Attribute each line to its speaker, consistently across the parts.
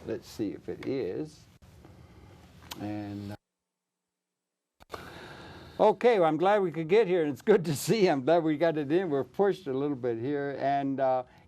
Speaker 1: let's see if it is. And okay, well, I'm glad we could get here, and it's good to see you. I'm glad we got it in. We're pushed a little bit here. And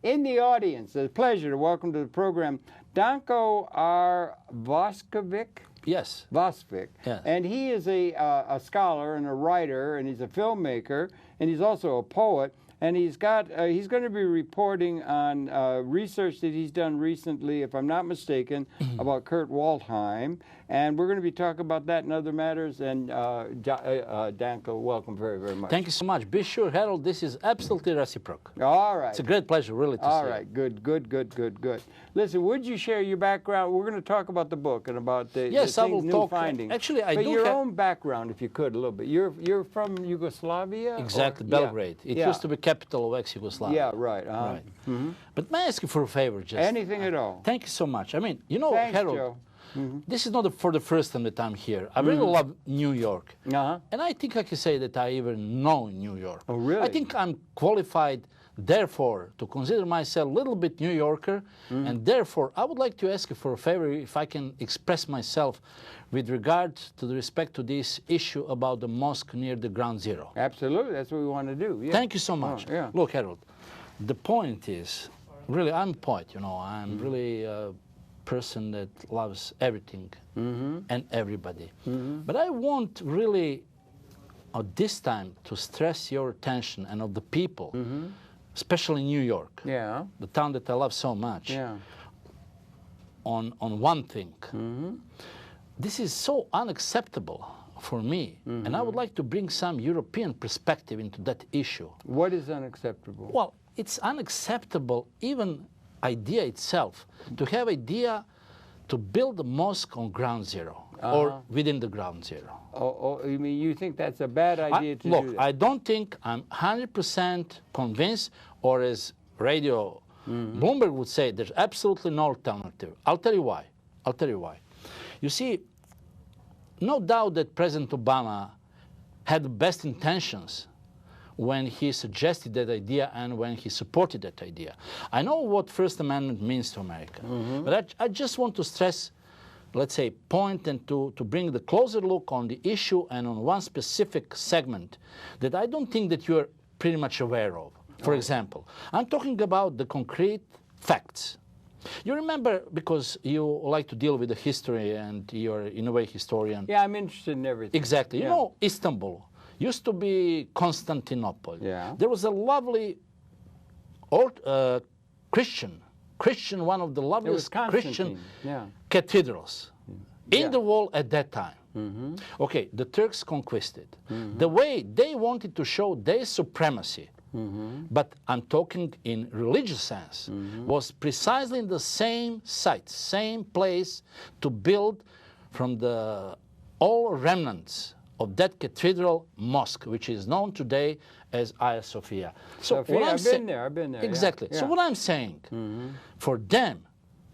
Speaker 1: in the audience, it's a pleasure to welcome to the program Danko R Vasovic.
Speaker 2: Yes.
Speaker 1: Vasovic.
Speaker 2: Yes.
Speaker 1: And he is a scholar and a writer, and he's a filmmaker, and he's also a poet. And he's going to be reporting on research that he's done recently, if I'm not mistaken, about Kurt Waldheim. And we're going to be talking about that and other matters. And Danko, welcome very, very much.
Speaker 2: Thank you so much. Be sure, Harold, this is absolutely reciprocal.
Speaker 1: All right.
Speaker 2: It's a great pleasure, really, to see you.
Speaker 1: All right. Good, good, good, good, good. Listen, would you share your background? We're going to talk about the book and about the,
Speaker 2: yes,
Speaker 1: the
Speaker 2: I will
Speaker 1: new
Speaker 2: talk.
Speaker 1: findings.
Speaker 2: Actually, I
Speaker 1: but
Speaker 2: do
Speaker 1: your
Speaker 2: have
Speaker 1: own background, if you could, a little bit. You're from Yugoslavia?
Speaker 2: Exactly,
Speaker 1: or?
Speaker 2: Belgrade.
Speaker 1: Yeah.
Speaker 2: It
Speaker 1: Yeah.
Speaker 2: used to be capital of ex-Yugoslavia.
Speaker 1: Yeah, right.
Speaker 2: Right.
Speaker 1: Mm-hmm.
Speaker 2: But may I ask you for a favor, just
Speaker 1: Anything at all.
Speaker 2: Thank you so much. I mean, you know,
Speaker 1: Thanks,
Speaker 2: Harold,
Speaker 1: Joe. Mm-hmm.
Speaker 2: this is not for the first time that I'm here. I really love New York.
Speaker 1: Uh-huh.
Speaker 2: And I think I can say that I even know New York.
Speaker 1: Oh, really?
Speaker 2: I think I'm qualified, therefore, to consider myself a little bit New Yorker. And therefore, I would like to ask you for a favor if I can express myself with regard to the respect to this issue about the mosque near the ground zero.
Speaker 1: Absolutely. That's what we want to do. Yeah.
Speaker 2: Thank you so much.
Speaker 1: Oh, yeah.
Speaker 2: Look, Harold, the point is, really, I'm a poet, you know. I'm really a person that loves everything and everybody. But I want really, at this time, to stress your attention and of the people, especially New York,
Speaker 1: Yeah.
Speaker 2: the town that I love so much,
Speaker 1: Yeah.
Speaker 2: on one thing. This is so unacceptable for me, and I would like to bring some European perspective into that issue.
Speaker 1: What is unacceptable?
Speaker 2: Well, it's unacceptable, even idea itself, to have idea to build a mosque on ground zero or within the ground zero.
Speaker 1: Oh, you mean you think that's a bad idea to
Speaker 2: Look,
Speaker 1: do that?
Speaker 2: I don't think I'm 100% convinced, or as Radio Bloomberg would say, there's absolutely no alternative. I'll tell you why. I'll tell you why. You see, no doubt that President Obama had the best intentions when he suggested that idea and when he supported that idea. I know what First Amendment means to America, but I just want to stress, let's say, point and to bring the closer look on the issue and on one specific segment that I don't think that you're pretty much aware of. For example, I'm talking about the concrete facts. You remember, because you like to deal with the history and you're, in a way, historian.
Speaker 1: Yeah, I'm interested in everything.
Speaker 2: Exactly.
Speaker 1: Yeah.
Speaker 2: You know, Istanbul used to be Constantinople.
Speaker 1: Yeah.
Speaker 2: There was a lovely old Christian, one of the loveliest Christian cathedrals in the world at that time. Okay, the Turks conquisted. The way they wanted to show their supremacy, but I'm talking in religious sense, was precisely in the same site, same place, to build from the all remnants of that cathedral mosque, which is known today as Hagia Sophia. So
Speaker 1: Sophia, I've been there.
Speaker 2: Exactly.
Speaker 1: Yeah.
Speaker 2: So what I'm saying, for them,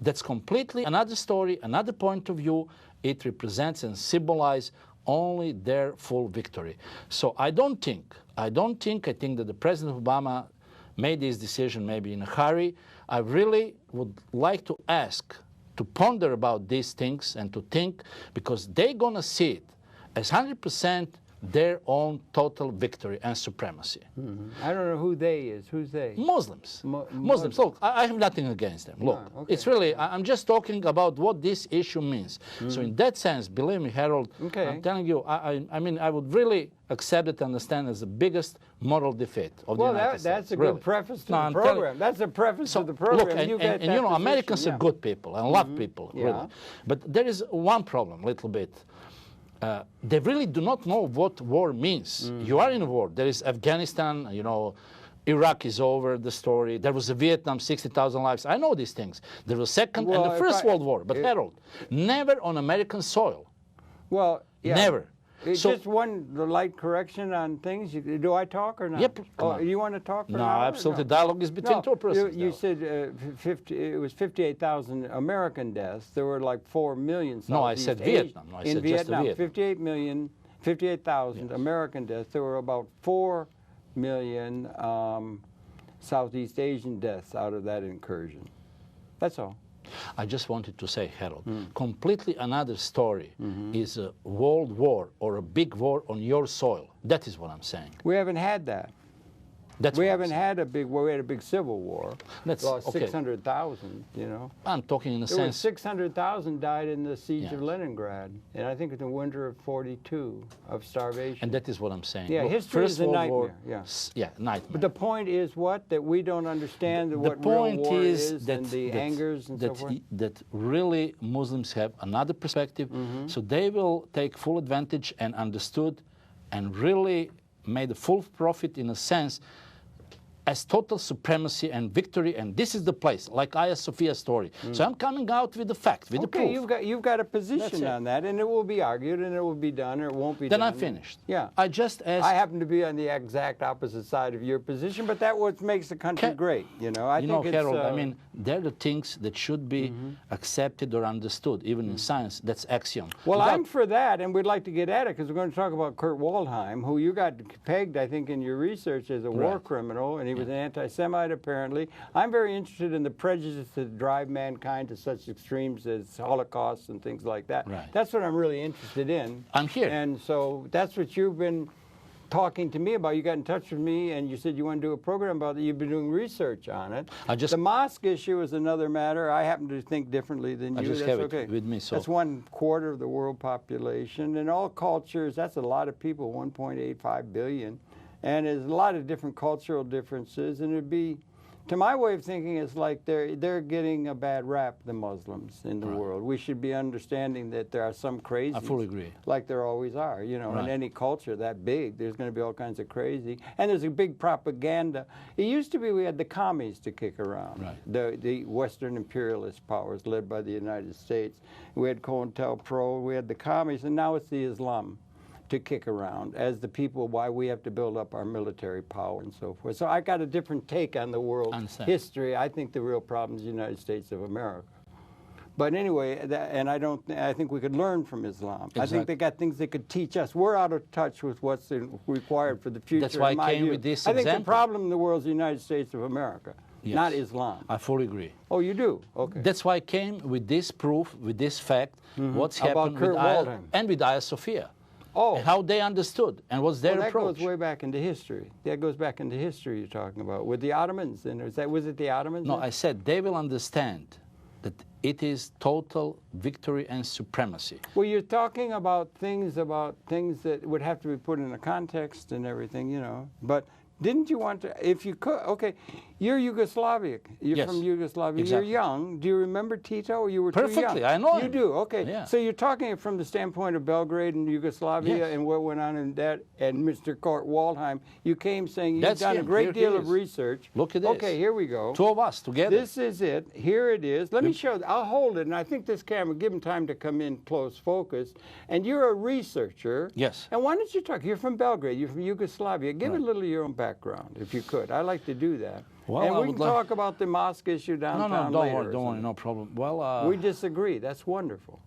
Speaker 2: that's completely another story, another point of view. It represents and symbolizes only their full victory. So I think that the President Obama made this decision maybe in a hurry. I really would like to ask to ponder about these things and to think, because they're going to see it as 100% their own total victory and supremacy.
Speaker 1: I don't know who they is. Who's they?
Speaker 2: Muslims. Muslims. Look, I have nothing against them. Look,
Speaker 1: okay.
Speaker 2: it's really, I'm just talking about what this issue means. So in that sense, believe me, Harold, I'm telling you, I mean, I would really accept it and understand as the biggest moral defeat of the United States.
Speaker 1: That's a
Speaker 2: really.
Speaker 1: good preface to
Speaker 2: No,
Speaker 1: the
Speaker 2: I'm telling
Speaker 1: program. That's a preface to the program.
Speaker 2: Look, and you know, Americans are good people and love people, really. But there is one problem, a little bit. They really do not know what war means. You are in a war. There is Afghanistan, you know, Iraq is over, the story. There was a Vietnam, 60,000 lives. I know these things. There was Second and the First World War. But Harold, never on American soil.
Speaker 1: Well, yeah.
Speaker 2: Never.
Speaker 1: Just one light correction on things. Do I talk or not?
Speaker 2: Yep.
Speaker 1: You want to talk for
Speaker 2: No,
Speaker 1: an hour?
Speaker 2: absolutely. Dialogue is between two persons.
Speaker 1: You said it was 58,000 American deaths. There were like 4 million.
Speaker 2: No, I said Vietnam. No, I said just Vietnam.
Speaker 1: 58,000 American deaths. There were about 4 million Southeast Asian deaths out of that incursion. That's all.
Speaker 2: I just wanted to say, Harold, completely another story is a world war or a big war on your soil. That is what I'm saying.
Speaker 1: We haven't had that.
Speaker 2: That's
Speaker 1: We
Speaker 2: what I'm
Speaker 1: haven't
Speaker 2: saying.
Speaker 1: had a big war. We had a big civil war.
Speaker 2: That's
Speaker 1: Lost
Speaker 2: okay.
Speaker 1: 600,000, you know.
Speaker 2: I'm talking in a
Speaker 1: There were
Speaker 2: sense.
Speaker 1: 600,000 died in the siege of
Speaker 2: Yes.
Speaker 1: Leningrad, and I think in the winter of '42 of starvation.
Speaker 2: And that is what I'm saying.
Speaker 1: Yeah,
Speaker 2: Look,
Speaker 1: history
Speaker 2: First
Speaker 1: is a
Speaker 2: World War,
Speaker 1: nightmare, yeah.
Speaker 2: Yeah, nightmare.
Speaker 1: But the point is what? That we don't understand
Speaker 2: The
Speaker 1: what
Speaker 2: point
Speaker 1: real war
Speaker 2: is
Speaker 1: and the angers and so forth.
Speaker 2: that really Muslims have another perspective, so they will take full advantage and understood and really made a full profit in a sense as total supremacy and victory, and this is the place, like Hagia Sophia story. So I'm coming out with the fact, with the proof.
Speaker 1: You've got a
Speaker 2: That's
Speaker 1: position
Speaker 2: it.
Speaker 1: on that, and it will be argued, and it will be done, or it won't be
Speaker 2: Then
Speaker 1: done.
Speaker 2: I'm finished.
Speaker 1: Yeah.
Speaker 2: I just asked.
Speaker 1: I happen to be on the exact opposite side of your position, but that's what makes the country great. You know, I think it's,
Speaker 2: Harold, I mean, they're the things that should be accepted or understood, even in science. That's axiom.
Speaker 1: well,
Speaker 2: Without-
Speaker 1: I'm for that, and we'd like to get at it because we're going to talk about Kurt Waldheim, who you got pegged, I think, in your research as a war
Speaker 2: Right.
Speaker 1: criminal, and he was an anti-Semite apparently. I'm very interested in the prejudice that drive mankind to such extremes as Holocaust and things like that.
Speaker 2: Right.
Speaker 1: That's what I'm really interested in.
Speaker 2: I'm here.
Speaker 1: And so that's what you've been talking to me about. You got in touch with me and you said you want to do a program about it. You've been doing research on it. The mosque issue is another matter. I happen to think differently than you.
Speaker 2: I just
Speaker 1: That's
Speaker 2: have
Speaker 1: okay.
Speaker 2: it with me. So
Speaker 1: That's 1/4 of the world population. And all cultures, that's a lot of people, 1.85 billion. And there's a lot of different cultural differences. And it'd be, to my way of thinking, it's like they're getting a bad rap, the Muslims in the world. We should be understanding that there are some crazies.
Speaker 2: I fully agree.
Speaker 1: Like there always are, you know, in
Speaker 2: Right.
Speaker 1: any culture that big, there's going to be all kinds of crazy. And there's a big propaganda. It used to be we had the commies to kick around,
Speaker 2: Right.
Speaker 1: the Western imperialist powers led by the United States. We had COINTELPRO, we had the commies, and now it's the Islam to kick around as the people why we have to build up our military power and so forth. So I got a different take on the world
Speaker 2: Understand.
Speaker 1: history. I think the real problem is the United States of America. But anyway, and I think we could learn from Islam. I think
Speaker 2: Exactly.
Speaker 1: they got things they could teach us. We're out of touch with what's required for the future.
Speaker 2: That's why
Speaker 1: in
Speaker 2: I
Speaker 1: my
Speaker 2: came
Speaker 1: view.
Speaker 2: with this
Speaker 1: I think the
Speaker 2: example.
Speaker 1: problem in the world is the United States of America,
Speaker 2: Yes.
Speaker 1: not Islam.
Speaker 2: I fully agree.
Speaker 1: Oh, you do? Okay.
Speaker 2: That's why I came with this proof, with this fact, what's
Speaker 1: About
Speaker 2: happened
Speaker 1: Kurt
Speaker 2: with
Speaker 1: Waldheim.
Speaker 2: and with Hagia Sophia.
Speaker 1: Oh.
Speaker 2: And how they understood and what's their
Speaker 1: Well, that
Speaker 2: approach.
Speaker 1: goes way back into history. That goes back into history you're talking about. With the Ottomans, and was it the Ottomans?
Speaker 2: No, I said they will understand that it is total victory and supremacy.
Speaker 1: Well, you're talking about things that would have to be put in a context and everything, you know. But didn't you want to, if you could, okay, you're Yugoslavic. You're
Speaker 2: Yes,
Speaker 1: from Yugoslavia.
Speaker 2: exactly.
Speaker 1: You're young. Do you remember Tito? Or you were too young?
Speaker 2: Perfectly, I know
Speaker 1: You
Speaker 2: him.
Speaker 1: do, okay.
Speaker 2: Yeah.
Speaker 1: So you're talking from the standpoint of Belgrade and Yugoslavia
Speaker 2: Yes.
Speaker 1: and what went on in that, and Mr. Kurt Waldheim. You came saying you've
Speaker 2: That's
Speaker 1: done a
Speaker 2: him.
Speaker 1: great
Speaker 2: Here he
Speaker 1: deal of
Speaker 2: is.
Speaker 1: research.
Speaker 2: Look at this.
Speaker 1: Okay, here we go.
Speaker 2: Two of us together.
Speaker 1: This is it. Here it is. Let me show. I'll hold it, and I think this camera, give him time to come in close focus. And you're a researcher.
Speaker 2: Yes.
Speaker 1: And why don't you talk? You're from Belgrade. You're from Yugoslavia. Give a little of your own background, if you could. I like to do that.
Speaker 2: Well,
Speaker 1: and
Speaker 2: I
Speaker 1: we
Speaker 2: would
Speaker 1: can
Speaker 2: like-
Speaker 1: talk about the mosque issue downtown
Speaker 2: don't
Speaker 1: later
Speaker 2: worry,
Speaker 1: or
Speaker 2: don't worry,
Speaker 1: something.
Speaker 2: no problem. Well,
Speaker 1: We disagree. That's wonderful.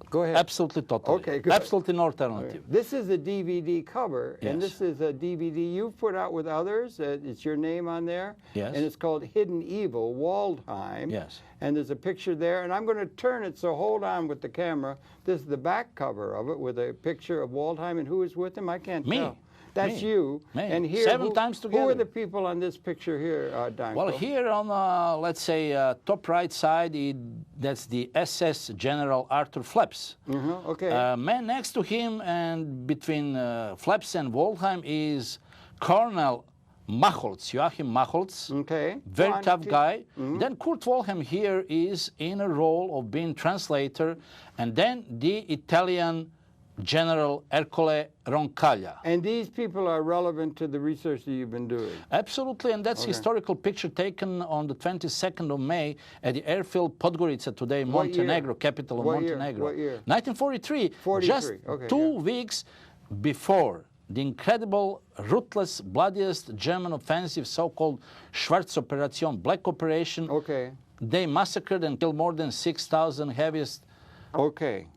Speaker 1: Go ahead.
Speaker 2: absolutely, totally.
Speaker 1: Okay, good.
Speaker 2: Absolutely no alternative.
Speaker 1: This is a DVD cover, and
Speaker 2: Yes.
Speaker 1: this is a DVD you've put out with others. It's your name on there.
Speaker 2: Yes.
Speaker 1: And it's called Hidden Evil, Waldheim.
Speaker 2: Yes.
Speaker 1: And there's a picture there, and I'm going to turn it, so hold on with the camera. This is the back cover of it with a picture of Waldheim, and who is with him? I can't
Speaker 2: Me.
Speaker 1: tell. That's
Speaker 2: Me.
Speaker 1: you.
Speaker 2: Me.
Speaker 1: And here,
Speaker 2: 7 times
Speaker 1: Who are
Speaker 2: together.
Speaker 1: the people on this picture here, Danko?
Speaker 2: Well, here on, let's say, top right side, that's the SS General Arthur Fleps.
Speaker 1: Okay.
Speaker 2: Man next to him and between Fleps and Waldheim is Colonel Macholz, Joachim Macholz.
Speaker 1: Okay.
Speaker 2: Very
Speaker 1: One,
Speaker 2: tough
Speaker 1: two.
Speaker 2: guy. Then Kurt Waldheim here is in a role of being translator. And then the Italian General Ercole Roncaglia.
Speaker 1: And these people are relevant to the research that you've been doing.
Speaker 2: Absolutely, and that's historical picture taken on the 22nd of May at the airfield Podgorica today,
Speaker 1: What year?
Speaker 2: Montenegro, capital of
Speaker 1: What year?
Speaker 2: Montenegro.
Speaker 1: What year?
Speaker 2: 1943,
Speaker 1: 43,
Speaker 2: just
Speaker 1: okay,
Speaker 2: 2
Speaker 1: yeah.
Speaker 2: weeks before the incredible, ruthless, bloodiest German offensive, so-called Schwarzoperation, Black Operation.
Speaker 1: Okay.
Speaker 2: They massacred and killed more than 6,000 heaviest.
Speaker 1: Okay.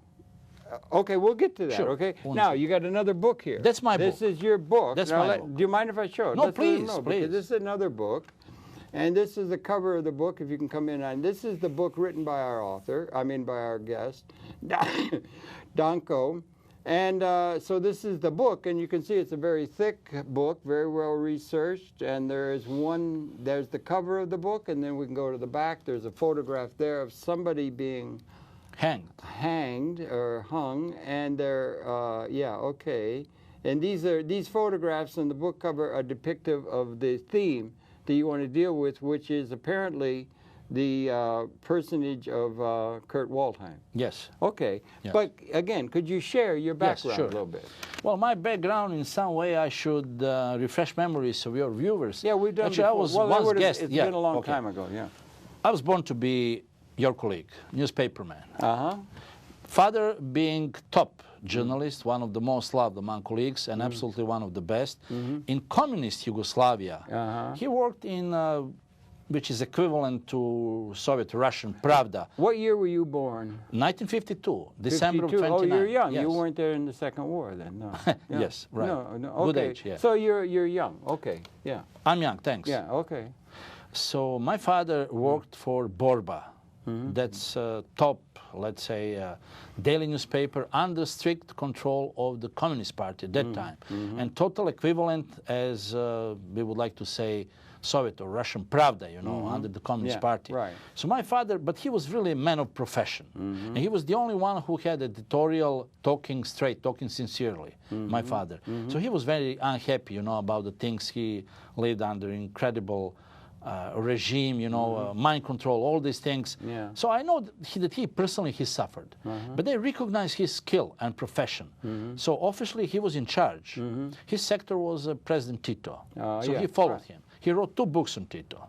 Speaker 1: Okay, we'll get to that,
Speaker 2: Sure.
Speaker 1: okay?
Speaker 2: One
Speaker 1: Now,
Speaker 2: second.
Speaker 1: you got another book here.
Speaker 2: This
Speaker 1: This
Speaker 2: book.
Speaker 1: is your book.
Speaker 2: That's
Speaker 1: Now,
Speaker 2: my book.
Speaker 1: Do you mind if I show it?
Speaker 2: No,
Speaker 1: Let's let them
Speaker 2: please,
Speaker 1: know, because
Speaker 2: please.
Speaker 1: This is another book. And this is the cover of the book, if you can come in on. This is the book written by our author, by our guest, Danko. And so this is the book, and you can see it's a very thick book, very well researched. And there's the cover of the book, and then we can go to the back. There's a photograph there of somebody being hanged or hung, and they're, okay. And these photographs on the book cover are depictive of the theme that you want to deal with, which is apparently the personage of Kurt Waldheim.
Speaker 2: Yes.
Speaker 1: Okay.
Speaker 2: Yes.
Speaker 1: But again, could you share your background
Speaker 2: sure.
Speaker 1: a little bit?
Speaker 2: Well, my background, in some way, I should refresh memories of your viewers.
Speaker 1: Yeah, we've done.
Speaker 2: Actually, I was once guest.
Speaker 1: It's been a long time ago. Yeah.
Speaker 2: I was born to be your colleague, newspaperman. Father being top journalist, one of the most loved among colleagues, and absolutely one of the best. In communist Yugoslavia, he worked in, which is equivalent to Soviet Russian Pravda.
Speaker 1: What year were you born?
Speaker 2: 1952, December of 29.
Speaker 1: Oh, you're young.
Speaker 2: Yes.
Speaker 1: You weren't there in the Second War then, no. Yeah.
Speaker 2: Yes, right.
Speaker 1: No, okay.
Speaker 2: Good age, yeah.
Speaker 1: So you're young, okay, yeah.
Speaker 2: I'm young, thanks.
Speaker 1: Yeah, okay.
Speaker 2: So my father worked for Borba. That's top, let's say, daily newspaper under strict control of the Communist Party at that time. And total equivalent, as we would like to say, Soviet or Russian Pravda, you know, under the Communist Party.
Speaker 1: Right.
Speaker 2: So my father, but he was really a man of profession. And he was the only one who had editorial talking straight, talking sincerely, my father. So he was very unhappy, you know, about the things he lived under, incredible regime, you know, mind control, all these things.
Speaker 1: Yeah.
Speaker 2: So I know that he personally suffered, but they recognized his skill and profession. So officially he was in charge. His sector was President Tito. So he followed him. He wrote 2 books on Tito.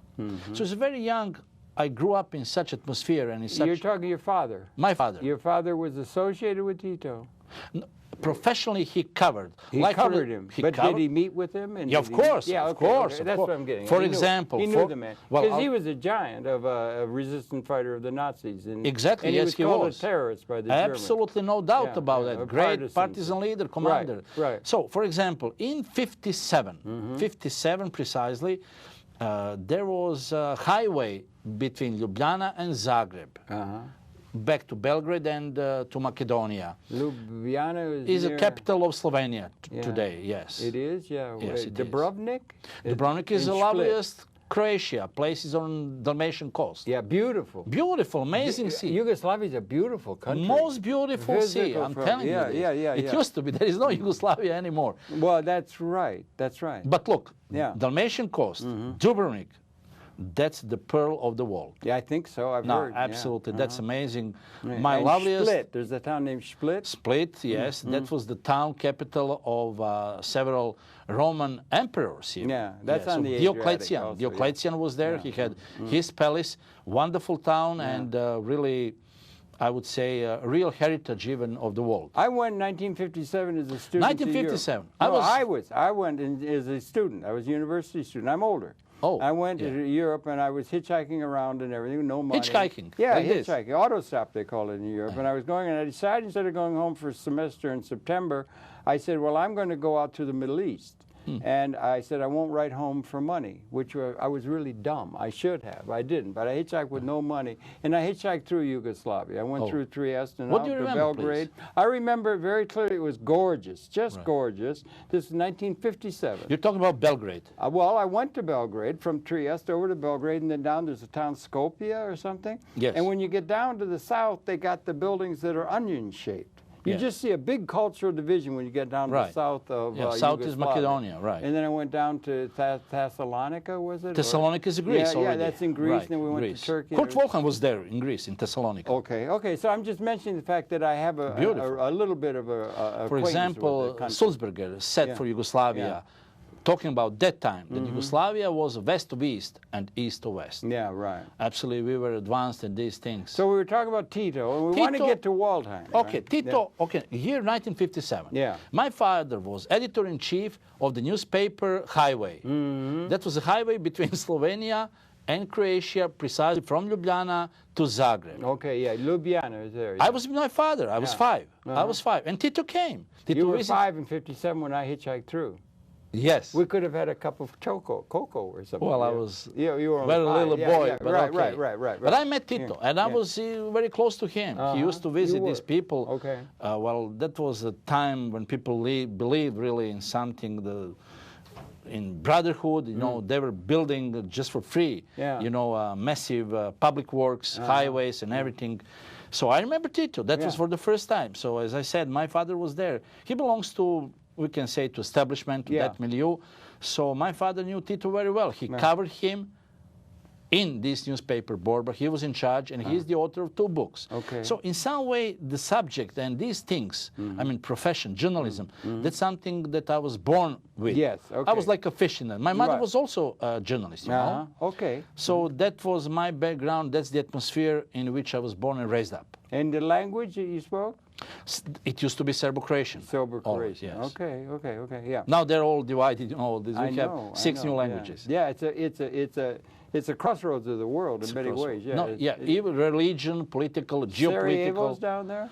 Speaker 2: So as very young, I grew up in such atmosphere and in such...
Speaker 1: You're talking your father?
Speaker 2: My father.
Speaker 1: Your father was associated with Tito?
Speaker 2: No, professionally, he covered.
Speaker 1: He covered him. Did he meet with him? And
Speaker 2: yeah, of course.
Speaker 1: Yeah,
Speaker 2: of course.
Speaker 1: Okay. That's what I'm getting at.
Speaker 2: For example.
Speaker 1: He knew the man. Because he was a giant of a resistant fighter of the Nazis. And,
Speaker 2: exactly,
Speaker 1: and
Speaker 2: yes,
Speaker 1: he was called a terrorist by the Germans.
Speaker 2: Absolutely no doubt about that. Great partisan leader, commander.
Speaker 1: Right.
Speaker 2: So, for example, in 57, 57 precisely, there was a highway between Ljubljana and Zagreb. Back to Belgrade and to Macedonia.
Speaker 1: Ljubljana
Speaker 2: is a capital of Slovenia today, yes.
Speaker 1: It is, yeah.
Speaker 2: Yes, it
Speaker 1: Dubrovnik?
Speaker 2: Dubrovnik is the loveliest Croatia, places on Dalmatian coast.
Speaker 1: Yeah, beautiful.
Speaker 2: Beautiful, amazing sea.
Speaker 1: Yugoslavia is a beautiful country.
Speaker 2: Most beautiful sea, I'm telling you this. It used to be. There is no Yugoslavia anymore.
Speaker 1: Well, that's right. That's right.
Speaker 2: But look, Dalmatian coast, Dubrovnik, that's the pearl of the world.
Speaker 1: Yeah, I think so. I've heard.
Speaker 2: Absolutely. That's amazing.
Speaker 1: Yeah.
Speaker 2: My loveliest...
Speaker 1: Split. There's a town named Split.
Speaker 2: Split, yes. That was the town capital of several Roman emperors. Here.
Speaker 1: Yeah, that's on the Adriatic also,
Speaker 2: Diocletian was there. He had his palace. Wonderful town and really... I would say, a real heritage even of the world.
Speaker 1: I went in 1957 as a student
Speaker 2: 1957?
Speaker 1: I went as a student. I was a university student. I'm older.
Speaker 2: Oh,
Speaker 1: I went to Europe and I was hitchhiking around and everything, no money.
Speaker 2: Hitchhiking?
Speaker 1: Yeah,
Speaker 2: like
Speaker 1: hitchhiking. Auto stop, they call it in Europe. And I was going, and I decided instead of going home for a semester in September, I said, well, I'm going to go out to the Middle East. And I said, I won't write home for money, which I was really dumb. I should have. I didn't. But I hitchhiked with no money. And I hitchhiked through Yugoslavia. I went through Trieste and out to Belgrade. Please? I remember very clearly. It was gorgeous, just gorgeous. This is 1957.
Speaker 2: You're talking about Belgrade.
Speaker 1: Well, I went to Belgrade, from Trieste over to Belgrade, and then down there's a town, Skopje or something.
Speaker 2: Yes.
Speaker 1: And when you get down to the south, they got the buildings that are onion-shaped. You just see a big cultural division when you get down to the south of
Speaker 2: south is Macedonia, right.
Speaker 1: And then I went down to Thessalonica, was it?
Speaker 2: Thessalonica is Greece already.
Speaker 1: Yeah, that's in Greece, and then we went to Turkey.
Speaker 2: Kurt Waldheim was there in Greece, in Thessalonica.
Speaker 1: Okay, so I'm just mentioning the fact that I have a little bit of a
Speaker 2: For example, Sulzberger said for Yugoslavia, talking about that time, that Yugoslavia was west of east and east of west.
Speaker 1: Yeah, right.
Speaker 2: Absolutely, we were advanced in these things.
Speaker 1: So we were talking about Tito, and we want to get to Waldheim.
Speaker 2: Okay, right? Tito, year 1957.
Speaker 1: Yeah.
Speaker 2: My father was editor-in-chief of the newspaper Highway. That was a highway between Slovenia and Croatia, precisely from Ljubljana to Zagreb.
Speaker 1: Okay, Ljubljana is there.
Speaker 2: I was with my father. I was 5. I was 5. And Tito came. Tito
Speaker 1: you were 5 in 57 when I hitchhiked through.
Speaker 2: Yes.
Speaker 1: We could have had a cup of cocoa or something.
Speaker 2: Well, I
Speaker 1: yeah.
Speaker 2: was
Speaker 1: You were
Speaker 2: very little boy,
Speaker 1: yeah.
Speaker 2: but
Speaker 1: Right,
Speaker 2: okay.
Speaker 1: right.
Speaker 2: But I met Tito, and I was very close to him. He used to visit these people.
Speaker 1: Okay.
Speaker 2: Well, that was a time when people believed really in something, in brotherhood. You know, they were building just for free.
Speaker 1: Yeah.
Speaker 2: You know, massive public works, highways, and everything. So I remember Tito. That was for the first time. So as I said, my father was there. He belongs to, we can say, to establishment, to that milieu. So my father knew Tito very well. He covered him in this newspaper board, but he was in charge, and he's the author of 2 books.
Speaker 1: Okay.
Speaker 2: So in some way, the subject and these things, I mean, profession, journalism, that's something that I was born with.
Speaker 1: Yes, okay.
Speaker 2: I was like a fish in that. My mother was also a journalist, you know.
Speaker 1: Okay.
Speaker 2: So that was my background. That's the atmosphere in which I was born and raised up.
Speaker 1: And the language that you spoke?
Speaker 2: It used to be Serbo-Croatian.
Speaker 1: Serbo-Croatian.
Speaker 2: Yes.
Speaker 1: Okay, yeah.
Speaker 2: Now they're all divided. You know, we
Speaker 1: I
Speaker 2: have
Speaker 1: know,
Speaker 2: 6 new languages.
Speaker 1: Yeah, it's a crossroads of the world in many ways. Yeah.
Speaker 2: Even religion, political, geopolitical.
Speaker 1: Sarajevo's down there?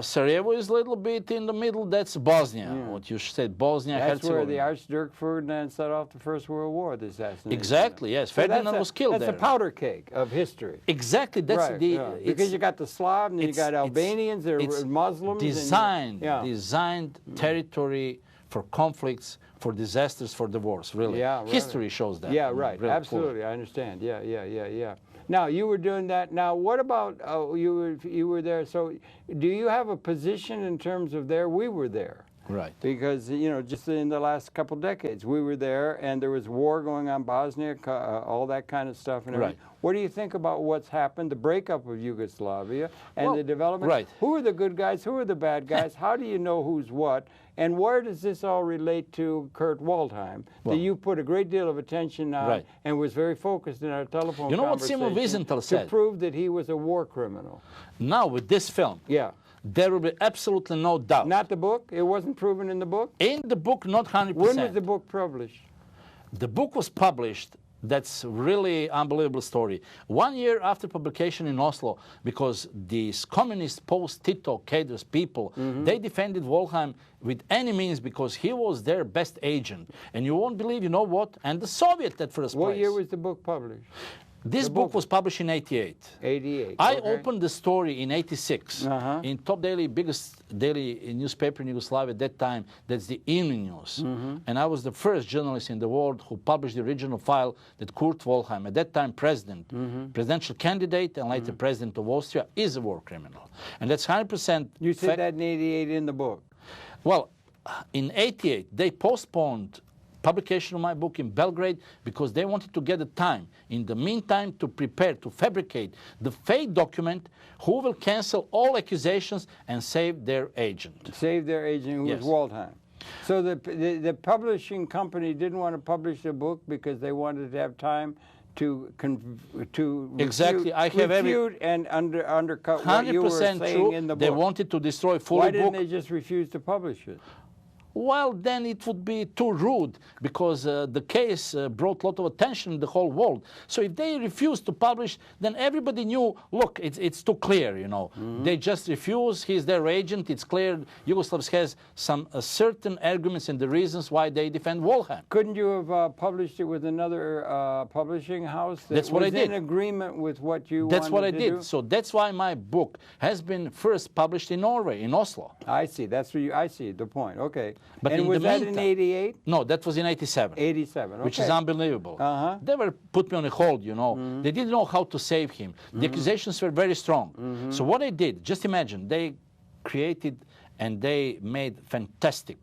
Speaker 2: Sarajevo is a little bit in the middle. That's Bosnia. What you said, Bosnia,
Speaker 1: That's
Speaker 2: Herzegovina.
Speaker 1: where the Archduke Ferdinand set off the First World War. The assassination.
Speaker 2: Exactly. Yes,
Speaker 1: So
Speaker 2: Ferdinand was killed
Speaker 1: that's
Speaker 2: there.
Speaker 1: a powder cake of history.
Speaker 2: Exactly. That's
Speaker 1: Because you got the Slav and you got Albanians, there were Muslims.
Speaker 2: Designed territory for conflicts, for disasters, for the wars. Really.
Speaker 1: Yeah, right.
Speaker 2: History shows that.
Speaker 1: Yeah, right.
Speaker 2: Really
Speaker 1: Absolutely, I understand. Yeah. Now you were doing that. Now what about you were there? So do you have a position in terms of there? We were there.
Speaker 2: Right.
Speaker 1: Because, you know, just in the last couple decades, we were there, and there was war going on, Bosnia, all that kind of stuff. And everything.
Speaker 2: Right.
Speaker 1: What do you think about what's happened, the breakup of Yugoslavia, and the development?
Speaker 2: Right.
Speaker 1: Who are the good guys? Who are the bad guys? How do you know who's what? And where does this all relate to Kurt Waldheim, that you put a great deal of attention on and was very focused in our telephone
Speaker 2: You know what Simon Wiesenthal said?
Speaker 1: To prove that he was a war criminal.
Speaker 2: Now with this film, there will be absolutely no doubt.
Speaker 1: Not the book? It wasn't proven in the book?
Speaker 2: In the book, not 100%.
Speaker 1: When was the book published?
Speaker 2: The book was published, that's really unbelievable story, 1 year after publication in Oslo, because these communist post-Tito cadres people, they defended Waldheim with any means because he was their best agent. And you won't believe, you know what? And the Soviet at first place.
Speaker 1: What year was the book published?
Speaker 2: This book was published in 88.
Speaker 1: 88.
Speaker 2: I opened the story in 86 in top daily, biggest daily newspaper in Yugoslavia at that time. That's the Evening News. And I was the first journalist in the world who published the original file that Kurt Waldheim, at that time presidential candidate and later president of Austria, is a war criminal. And that's 100%.
Speaker 1: You said that in 88 in the book.
Speaker 2: Well, in 88, they postponed publication of my book in Belgrade because they wanted to get the time in the meantime to prepare, to fabricate the fake document who will cancel all accusations and save their agent.
Speaker 1: Save their agent, who was Waldheim. So the publishing company didn't want to publish the book because they wanted to have time to
Speaker 2: exactly. I have
Speaker 1: refute and undercut what you were saying
Speaker 2: true.
Speaker 1: In the book.
Speaker 2: They wanted to destroy fully
Speaker 1: Why didn't they just refuse to publish it?
Speaker 2: Well, then it would be too rude because the case brought a lot of attention in the whole world. So if they refused to publish, then everybody knew, look, it's too clear, you know. They just refuse, he's their agent, it's clear. Yugoslavs has some certain arguments and the reasons why they defend Waldheim.
Speaker 1: Couldn't you have published it with another publishing house that
Speaker 2: that's what
Speaker 1: was
Speaker 2: I did.
Speaker 1: In agreement with what you
Speaker 2: That's what I
Speaker 1: to
Speaker 2: did.
Speaker 1: do?
Speaker 2: So that's why my book has been first published in Norway, in Oslo.
Speaker 1: I see. That's where I see the point. Okay.
Speaker 2: But
Speaker 1: and
Speaker 2: in
Speaker 1: was
Speaker 2: the
Speaker 1: that
Speaker 2: meantime,
Speaker 1: in 88?
Speaker 2: No, that was in 87.
Speaker 1: 87, okay.
Speaker 2: Which is unbelievable. They were put me on a hold, you know. They didn't know how to save him. The accusations were very strong. So what I did, just imagine, they created and they made fantastic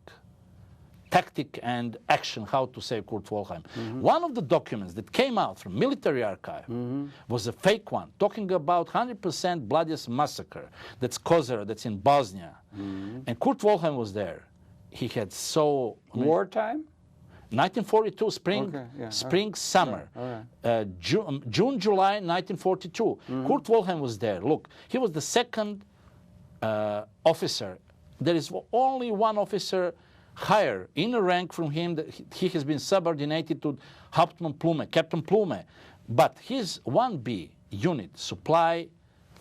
Speaker 2: tactic and action how to save Kurt Waldheim. One of the documents that came out from military archive was a fake one, talking about 100% bloodiest massacre. That's Kozara, that's in Bosnia. And Kurt Waldheim was there. He had
Speaker 1: wartime?
Speaker 2: 1942, spring, summer. June, July, 1942. Kurt Waldheim was there. Look, he was the second officer. There is only one officer higher in a rank from him. That he has been subordinated to Hauptmann Plume, Captain Plume. But his 1B unit, supply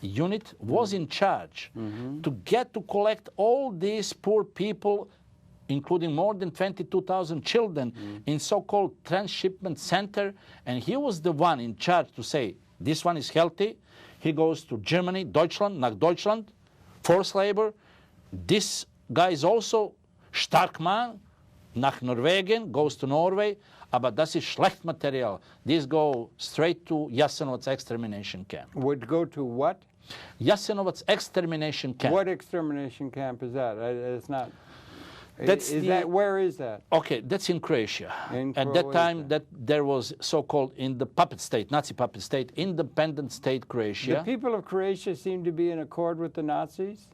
Speaker 2: unit, was in charge to collect all these poor people including more than 22,000 children in so-called transshipment center, and he was the one in charge to say, this one is healthy. He goes to Germany, Deutschland, nach Deutschland, forced labor. This guy is also stark man, nach Norwegen, goes to Norway, aber das ist schlecht Material. This go straight to Jasenovic's extermination camp.
Speaker 1: Would go to what?
Speaker 2: Jasenovic's extermination camp.
Speaker 1: What extermination camp is that? It's not.
Speaker 2: That's
Speaker 1: Where is that?
Speaker 2: Okay, that's in Croatia.
Speaker 1: At
Speaker 2: that time, that there was so-called, in the puppet state, Nazi puppet state, independent state Croatia.
Speaker 1: The people of Croatia seem to be in accord with the Nazis?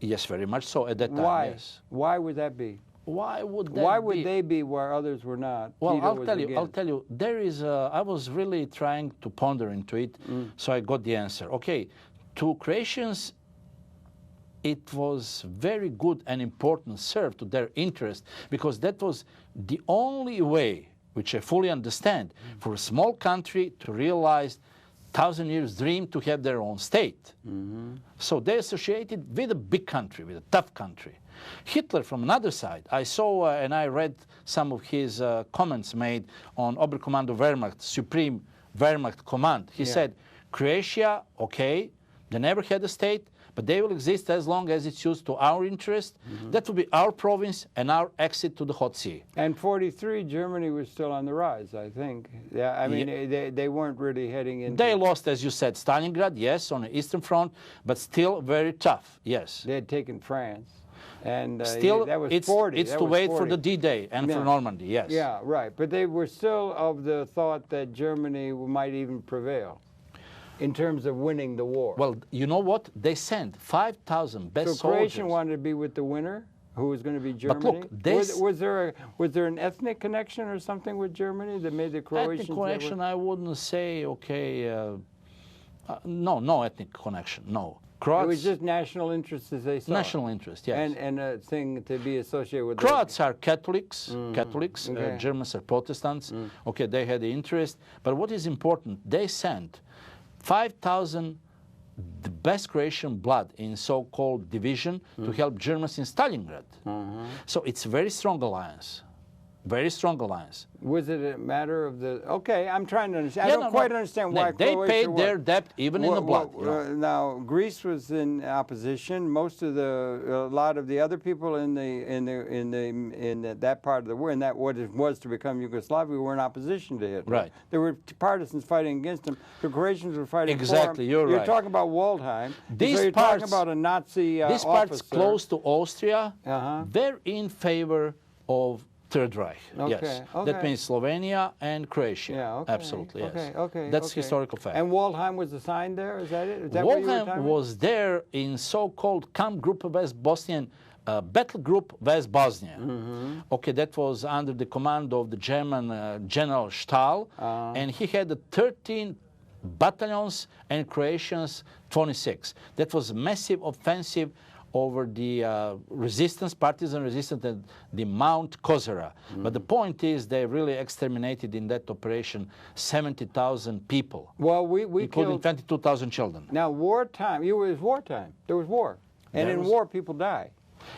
Speaker 2: Yes, very much so at that time.
Speaker 1: Why?
Speaker 2: Yes.
Speaker 1: Why would that be?
Speaker 2: Why would that be?
Speaker 1: Why would they be where others were not?
Speaker 2: Well,
Speaker 1: Tito
Speaker 2: I'll
Speaker 1: was
Speaker 2: tell you.
Speaker 1: against.
Speaker 2: I'll tell you. There is. I was really trying to ponder into it, so I got the answer. Okay, to Croatians, it was very good and important, served to their interest, because that was the only way, which I fully understand, for a small country to realize 1,000 years dream to have their own state. So they associated with a big country, with a tough country. Hitler, from another side, I saw and I read some of his comments made on Oberkommando Wehrmacht, Supreme Wehrmacht Command. He said, Croatia, okay, they never had a state, but they will exist as long as it's used to our interest. That will be our province and our exit to the hot sea.
Speaker 1: And 43, Germany was still on the rise, I think. Yeah, I mean, they weren't really heading into...
Speaker 2: They lost, as you said, Stalingrad, yes, on the Eastern Front, but still very tough, yes.
Speaker 1: They had taken France. And
Speaker 2: still,
Speaker 1: that was
Speaker 2: it's
Speaker 1: 40.
Speaker 2: It's
Speaker 1: that
Speaker 2: to
Speaker 1: was
Speaker 2: wait
Speaker 1: 40.
Speaker 2: for the D-Day and for Normandy, yes.
Speaker 1: Yeah, right. But they were still of the thought that Germany might even prevail in terms of winning the war.
Speaker 2: Well, you know what? They sent 5,000 best soldiers.
Speaker 1: So Croatia wanted to be with the winner, who was going to be Germany?
Speaker 2: But look,
Speaker 1: was there an ethnic connection or something with Germany that made the Croatians...
Speaker 2: Ethnic connection, I wouldn't say, okay, no ethnic connection, no. Croats,
Speaker 1: it was just national interest as they saw.
Speaker 2: National interest, yes.
Speaker 1: And a thing to be associated with...
Speaker 2: Croats are Catholics,
Speaker 1: Okay.
Speaker 2: Germans are Protestants. Okay, they had the interest. But what is important, they sent 5,000 the best Croatian blood in so-called division to help Germans in Stalingrad. So it's a very strong alliance. Very strong alliance.
Speaker 1: Was it a matter of the... Okay, I'm trying to understand. I don't quite understand why
Speaker 2: they paid their debt even in the blood.
Speaker 1: Now, Greece was in opposition. Most of a lot of the other people in that part of the world, in that what it was to become Yugoslavia, were in opposition to Hitler.
Speaker 2: Right.
Speaker 1: There were partisans fighting against him. The Croatians were fighting
Speaker 2: exactly,
Speaker 1: for him.
Speaker 2: You're right.
Speaker 1: You're talking about Waldheim.
Speaker 2: These
Speaker 1: so you're talking about a Nazi
Speaker 2: These parts close to Austria, they're in favor of Third Reich, yes. That means Slovenia and Croatia.
Speaker 1: Yeah, okay.
Speaker 2: Absolutely, yes.
Speaker 1: Okay.
Speaker 2: That's historical fact.
Speaker 1: And Waldheim was assigned there, is that it? Is that
Speaker 2: Waldheim was there in so-called Camp Group West Bosnian, Battle Group West Bosnia. Okay, that was under the command of the German General Stahl, and he had 13 battalions and Croatians 26. That was a massive offensive over the partisan resistance at the Mount Kozara. But the point is they really exterminated in that operation 70,000 people.
Speaker 1: Well, we
Speaker 2: including
Speaker 1: killed
Speaker 2: 22,000 children.
Speaker 1: Now, wartime, it was wartime. There was war. And in war, people die.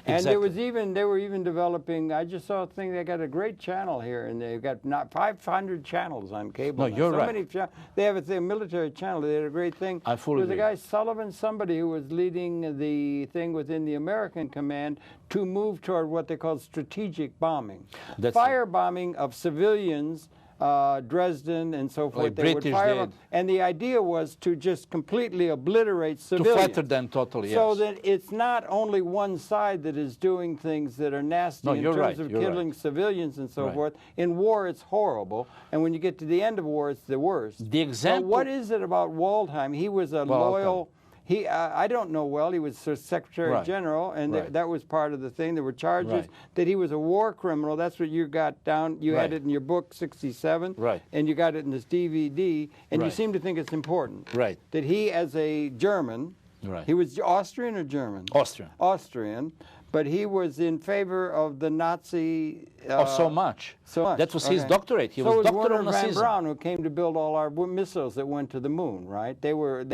Speaker 1: And they were even developing, I just saw a thing, they got a great channel here, and they've got 500 channels on cable.
Speaker 2: No, you're right.
Speaker 1: They have a military channel, they had a great thing.
Speaker 2: I fully agree.
Speaker 1: There was a guy, Sullivan, somebody who was leading the thing within the American command to move toward what they called strategic bombing. Firebombing of civilians, Dresden and so forth. They would fire them. And the idea was to just completely obliterate civilians.
Speaker 2: To flatter them totally,
Speaker 1: so that it's not only one side that is doing things that are nasty in terms of killing civilians and so forth. In war, it's horrible. And when you get to the end of war, it's the worst.
Speaker 2: The example...
Speaker 1: But what is it about Waldheim? He was a loyal... I don't know well. He was Secretary General, and that was part of the thing. There were charges that he was a war criminal. That's what you got down. You had it in your book, 67, and you got it in this DVD, and you seem to think it's important. That he, as a German, he was Austrian or German?
Speaker 2: Austrian.
Speaker 1: Austrian, but he was in favor of the Nazi.
Speaker 2: So much.
Speaker 1: So much.
Speaker 2: That was his
Speaker 1: Okay.
Speaker 2: doctorate. He
Speaker 1: so
Speaker 2: was
Speaker 1: was
Speaker 2: doctor
Speaker 1: Werner
Speaker 2: of
Speaker 1: von
Speaker 2: Nazism.
Speaker 1: Braun, who came to build all our missiles that went to the moon, right? They were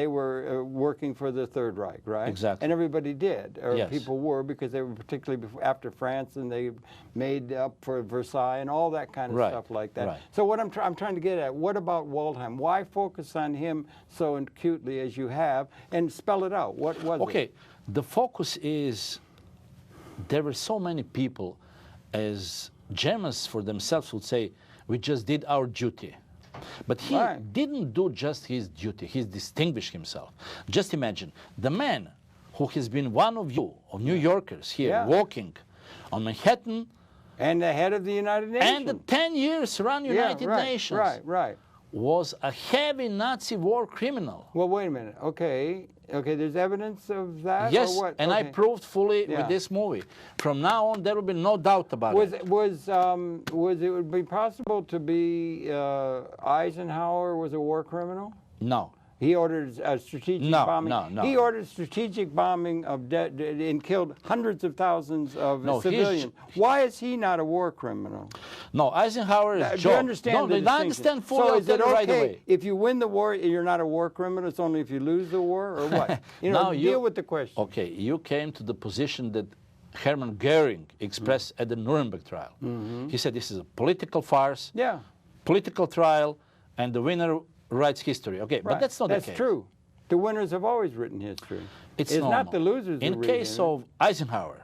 Speaker 1: working for the Third Reich, right?
Speaker 2: Exactly.
Speaker 1: And everybody did, or
Speaker 2: Yes.
Speaker 1: people were, because they were particularly after France, and they made up for Versailles and all that kind of
Speaker 2: Right,
Speaker 1: stuff like that.
Speaker 2: right.
Speaker 1: So what I'm trying to get at, what about Waldheim? Why focus on him so acutely as you have, and spell it out? What was it?
Speaker 2: Okay, the focus is there were so many people, as Germans for themselves would say, we just did our duty. But he
Speaker 1: Right.
Speaker 2: didn't do just his duty, he distinguished himself. Just imagine, the man who has been one of you, of New Yorkers here,
Speaker 1: Yeah.
Speaker 2: walking on Manhattan,
Speaker 1: And the head of the United Nations.
Speaker 2: and the 10 years run United
Speaker 1: right,
Speaker 2: Nations,
Speaker 1: Right.
Speaker 2: was a heavy Nazi war criminal.
Speaker 1: Well, wait a minute. Okay, there's evidence of that?
Speaker 2: Yes,
Speaker 1: or what?
Speaker 2: and I
Speaker 1: Okay.
Speaker 2: proved fully
Speaker 1: Yeah.
Speaker 2: with this movie. From now on, there will be no doubt about it.
Speaker 1: Was it would be possible to be Eisenhower was a war criminal?
Speaker 2: No.
Speaker 1: He ordered a strategic
Speaker 2: No,
Speaker 1: bombing.
Speaker 2: no.
Speaker 1: He ordered strategic bombing of and killed hundreds of thousands of
Speaker 2: No,
Speaker 1: civilians. Why is he not a war criminal?
Speaker 2: No, Eisenhower's
Speaker 1: Do
Speaker 2: job.
Speaker 1: you understand
Speaker 2: No,
Speaker 1: the
Speaker 2: I
Speaker 1: distinction?
Speaker 2: understand fully.
Speaker 1: So
Speaker 2: I'll
Speaker 1: is it
Speaker 2: tell you right
Speaker 1: okay
Speaker 2: away.
Speaker 1: if you win the war, you're not a war criminal? It's only if you lose the war, or what?
Speaker 2: Now
Speaker 1: Deal with the question.
Speaker 2: Okay, you came to the position that Hermann Goering expressed at the Nuremberg trial. He said this is a political farce,
Speaker 1: Yeah,
Speaker 2: political trial, and the winner writes history. Okay, but
Speaker 1: right.
Speaker 2: that's not the case.
Speaker 1: That's true. The winners have always written history.
Speaker 2: It's
Speaker 1: not
Speaker 2: normal.
Speaker 1: the losers.
Speaker 2: In
Speaker 1: who read
Speaker 2: case
Speaker 1: it.
Speaker 2: of Eisenhower,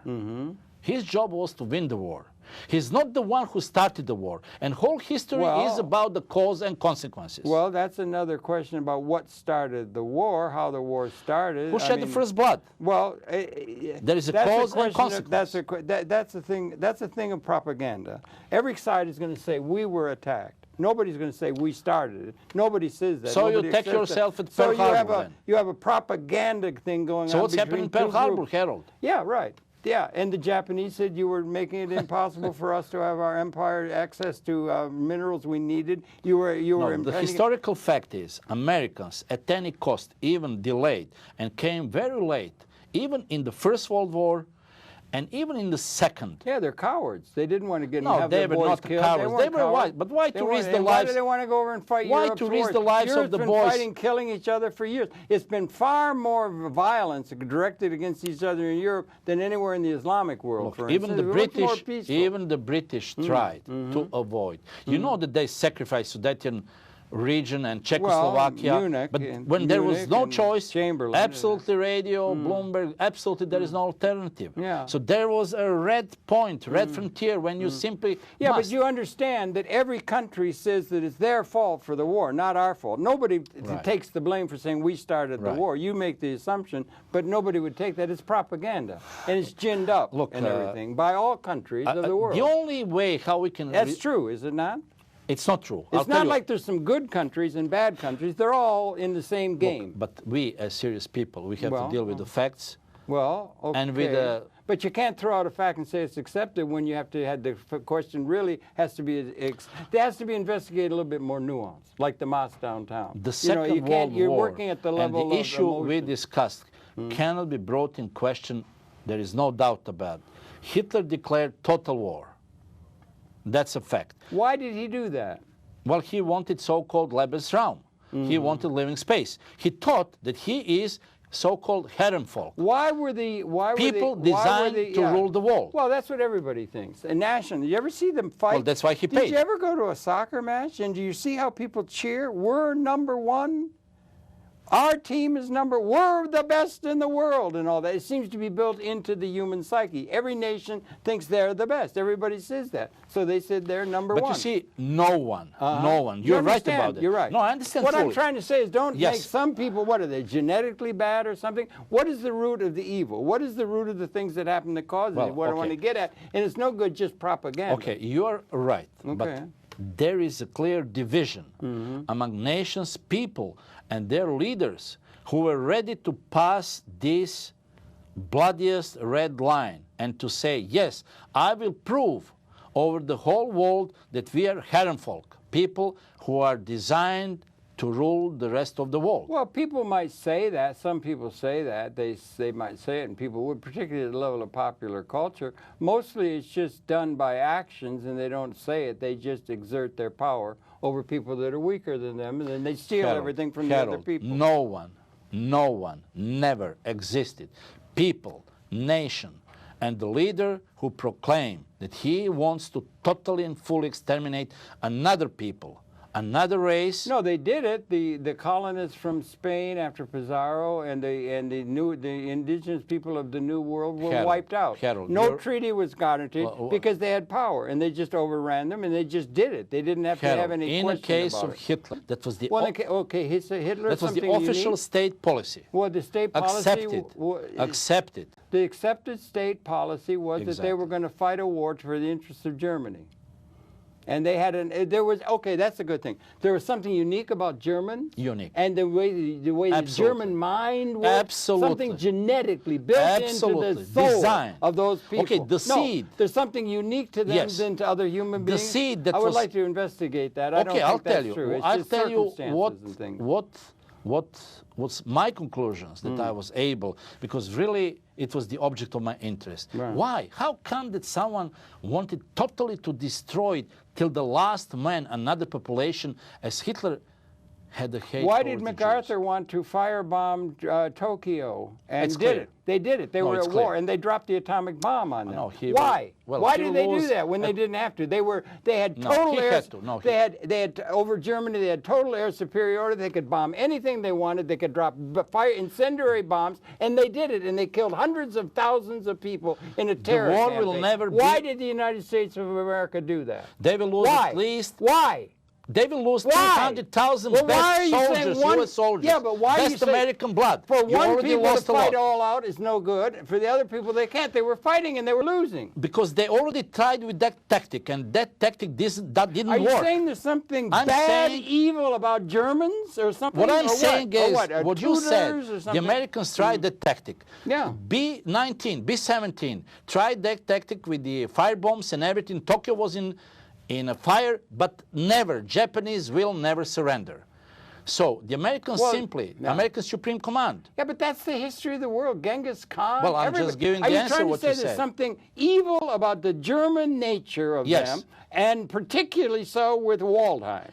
Speaker 2: his job was to win the war. He's not the one who started the war, and whole history
Speaker 1: Well-
Speaker 2: is about the cause and consequences.
Speaker 1: Well, that's another question about what started the war, how the war started.
Speaker 2: Who shed the first blood?
Speaker 1: Well,
Speaker 2: There is a
Speaker 1: that's
Speaker 2: cause and
Speaker 1: question of-
Speaker 2: consequence.
Speaker 1: That's a thing. That's a thing of propaganda. Every side is going to say we were attacked. Nobody's going to say we started it. Nobody says that.
Speaker 2: So you
Speaker 1: Nobody
Speaker 2: take
Speaker 1: accepts
Speaker 2: yourself
Speaker 1: that.
Speaker 2: at Pearl
Speaker 1: So you have
Speaker 2: Harbor,
Speaker 1: a
Speaker 2: then.
Speaker 1: you have a propaganda thing going
Speaker 2: So
Speaker 1: on.
Speaker 2: what's happening in
Speaker 1: between
Speaker 2: Pearl
Speaker 1: two
Speaker 2: Harbor,
Speaker 1: groups.
Speaker 2: Harold?
Speaker 1: Yeah, right. Yeah, and the Japanese said you were making it impossible for us to have our empire access to minerals we needed. You were
Speaker 2: No, the
Speaker 1: impeding-
Speaker 2: historical fact is Americans, at any cost, even delayed and came very late, even in the First World War and even in the Second.
Speaker 1: Yeah, they're cowards. They didn't want to get
Speaker 2: No,
Speaker 1: have
Speaker 2: they
Speaker 1: their
Speaker 2: were
Speaker 1: boys
Speaker 2: not
Speaker 1: killed.
Speaker 2: cowards.
Speaker 1: weren't
Speaker 2: They were
Speaker 1: cowards.
Speaker 2: wise. But why
Speaker 1: They
Speaker 2: to
Speaker 1: weren't-
Speaker 2: risk the
Speaker 1: and Why
Speaker 2: lives-
Speaker 1: do they want to go over and fight
Speaker 2: Why
Speaker 1: Europe's
Speaker 2: to risk
Speaker 1: wars?
Speaker 2: the lives of
Speaker 1: Europe's
Speaker 2: the
Speaker 1: been
Speaker 2: boys?
Speaker 1: fighting, killing each other for years. It's been far more violence directed against each other in Europe than anywhere in the Islamic world.
Speaker 2: Look,
Speaker 1: for
Speaker 2: even
Speaker 1: instance.
Speaker 2: the
Speaker 1: It was more
Speaker 2: British,
Speaker 1: peaceful.
Speaker 2: even the British tried to avoid. You know that they sacrificed Sudetian region and Czechoslovakia,
Speaker 1: Munich
Speaker 2: but
Speaker 1: and-
Speaker 2: when there was
Speaker 1: Munich
Speaker 2: no
Speaker 1: and
Speaker 2: choice,
Speaker 1: Chamberlain.
Speaker 2: absolutely radio, Bloomberg, absolutely there is no alternative.
Speaker 1: Yeah.
Speaker 2: So there was a red point, red frontier when you simply
Speaker 1: Yeah,
Speaker 2: must.
Speaker 1: but you understand that every country says that it's their fault for the war, not our fault. Nobody
Speaker 2: Right.
Speaker 1: takes the blame for saying we started the
Speaker 2: Right.
Speaker 1: war. You make the assumption, but nobody would take that. It's propaganda, and it's ginned up
Speaker 2: Look,
Speaker 1: and everything by all countries of the world.
Speaker 2: The only way how we can...
Speaker 1: That's true, is it not?
Speaker 2: It's not true. I'll
Speaker 1: It's
Speaker 2: tell
Speaker 1: not
Speaker 2: you.
Speaker 1: like there's some good countries and bad countries. They're all in the same game.
Speaker 2: But we, as serious people, we have
Speaker 1: Well,
Speaker 2: to deal with the facts.
Speaker 1: Well, okay.
Speaker 2: And with
Speaker 1: but you can't throw out a fact and say it's accepted when you have to have the question really has to be there has to be investigated a little bit more nuance, like the mosque downtown.
Speaker 2: The Second
Speaker 1: you can't,
Speaker 2: World
Speaker 1: you're
Speaker 2: War
Speaker 1: working at the level
Speaker 2: and the
Speaker 1: of
Speaker 2: issue we
Speaker 1: emotion.
Speaker 2: discussed cannot be brought in question. There is no doubt about it. Hitler declared total war. That's a fact.
Speaker 1: Why did he do that?
Speaker 2: Well, he wanted so-called Lebensraum. He wanted living space. He thought that he is so-called Herrenvolk.
Speaker 1: Why were the
Speaker 2: People designed to rule the world.
Speaker 1: Well, that's what everybody thinks. A national. You ever see them fight?
Speaker 2: Well, that's why he
Speaker 1: Did
Speaker 2: paid.
Speaker 1: you ever go to a soccer match and do you see how people cheer? We're number one. Our team is we're the best in the world and all that. It seems to be built into the human psyche. Every nation thinks they're the best. Everybody says that. So they said they're number one.
Speaker 2: But you see, no one.
Speaker 1: You
Speaker 2: You're right
Speaker 1: understand.
Speaker 2: about it.
Speaker 1: You're right.
Speaker 2: No, I understand
Speaker 1: What
Speaker 2: fully.
Speaker 1: I'm trying to say is don't
Speaker 2: Yes.
Speaker 1: make some people, what are they, genetically bad or something? What is the root of the evil? What is the root of the things that happen that cause
Speaker 2: Well,
Speaker 1: it? What I want to
Speaker 2: okay.
Speaker 1: get at. And it's no good just propaganda.
Speaker 2: Okay, you are right.
Speaker 1: Okay.
Speaker 2: But there is a clear division among nations, people, and their leaders who were ready to pass this bloodiest red line and to say, yes, I will prove over the whole world that we are Herrenvolk, people who are designed to rule the rest of the world.
Speaker 1: Well, people might say that. Some people say that. They might say it, and people would, particularly at the level of popular culture. Mostly it's just done by actions, and they don't say it. They just exert their power over people that are weaker than them, and then they steal everything from the other people.
Speaker 2: No one never existed. People, nation, and the leader who proclaimed that he wants to totally and fully exterminate another people, another race.
Speaker 1: No, they did it. The colonists from Spain after Pizarro and the indigenous people of the New World were wiped out. No treaty was guaranteed because they had power, and they just overran them, and they just did it. They didn't have to have any question about it.
Speaker 2: In the case of Hitler, that was the
Speaker 1: Hitler.
Speaker 2: That was the official state policy.
Speaker 1: Well, the state policy
Speaker 2: accepted.
Speaker 1: The accepted state policy was that they were going to fight a war for the interests of Germany. And they had that's a good thing. There was something unique about Germans.
Speaker 2: Unique.
Speaker 1: And the way the German mind works.
Speaker 2: Absolutely.
Speaker 1: Something genetically built into the soul of those people.
Speaker 2: Okay, the seed.
Speaker 1: There's something unique to them than to other human beings.
Speaker 2: The seed that
Speaker 1: I would like to investigate that. I don't think that's true. It's
Speaker 2: I'll tell you what's my conclusions that I was able, because really it was the object of my interest.
Speaker 1: Right.
Speaker 2: Why? How come that someone wanted totally to destroy till the last man another population, as Hitler had a hate?
Speaker 1: Why did MacArthur want to firebomb Tokyo and did it? They did it. They were at war, and they dropped the atomic bomb on them. Why? Why did they do that when they didn't have to? They had total air. They had over Germany. They had total air superiority. They could bomb anything they wanted. They could drop incendiary bombs, and they did it. And they killed hundreds of thousands of people in a terror campaign.
Speaker 2: The war will never.
Speaker 1: Why did the United States of America do that?
Speaker 2: They will lose at least.
Speaker 1: Why?
Speaker 2: They will lose 300,000 best soldiers, U.S. soldiers.
Speaker 1: Yeah, but why
Speaker 2: best American blood.
Speaker 1: For one people to fight all out is no good. For the other people, they can't. They were fighting and they were losing.
Speaker 2: Because they already tried with that tactic, and that tactic didn't work.
Speaker 1: Are you saying there's something evil about Germans or something?
Speaker 2: What I'm saying is, what you said, the Americans tried that tactic.
Speaker 1: Yeah.
Speaker 2: B-19, B-17 tried that tactic with the fire bombs and everything. Tokyo was in a fire, but never. Japanese will never surrender. So the Americans American Supreme Command.
Speaker 1: Yeah, but that's the history of the world. Genghis Khan.
Speaker 2: Well, I'm just giving the answer what you said.
Speaker 1: Are you trying to say there's something evil about the German nature of them, and particularly so with Waldheim?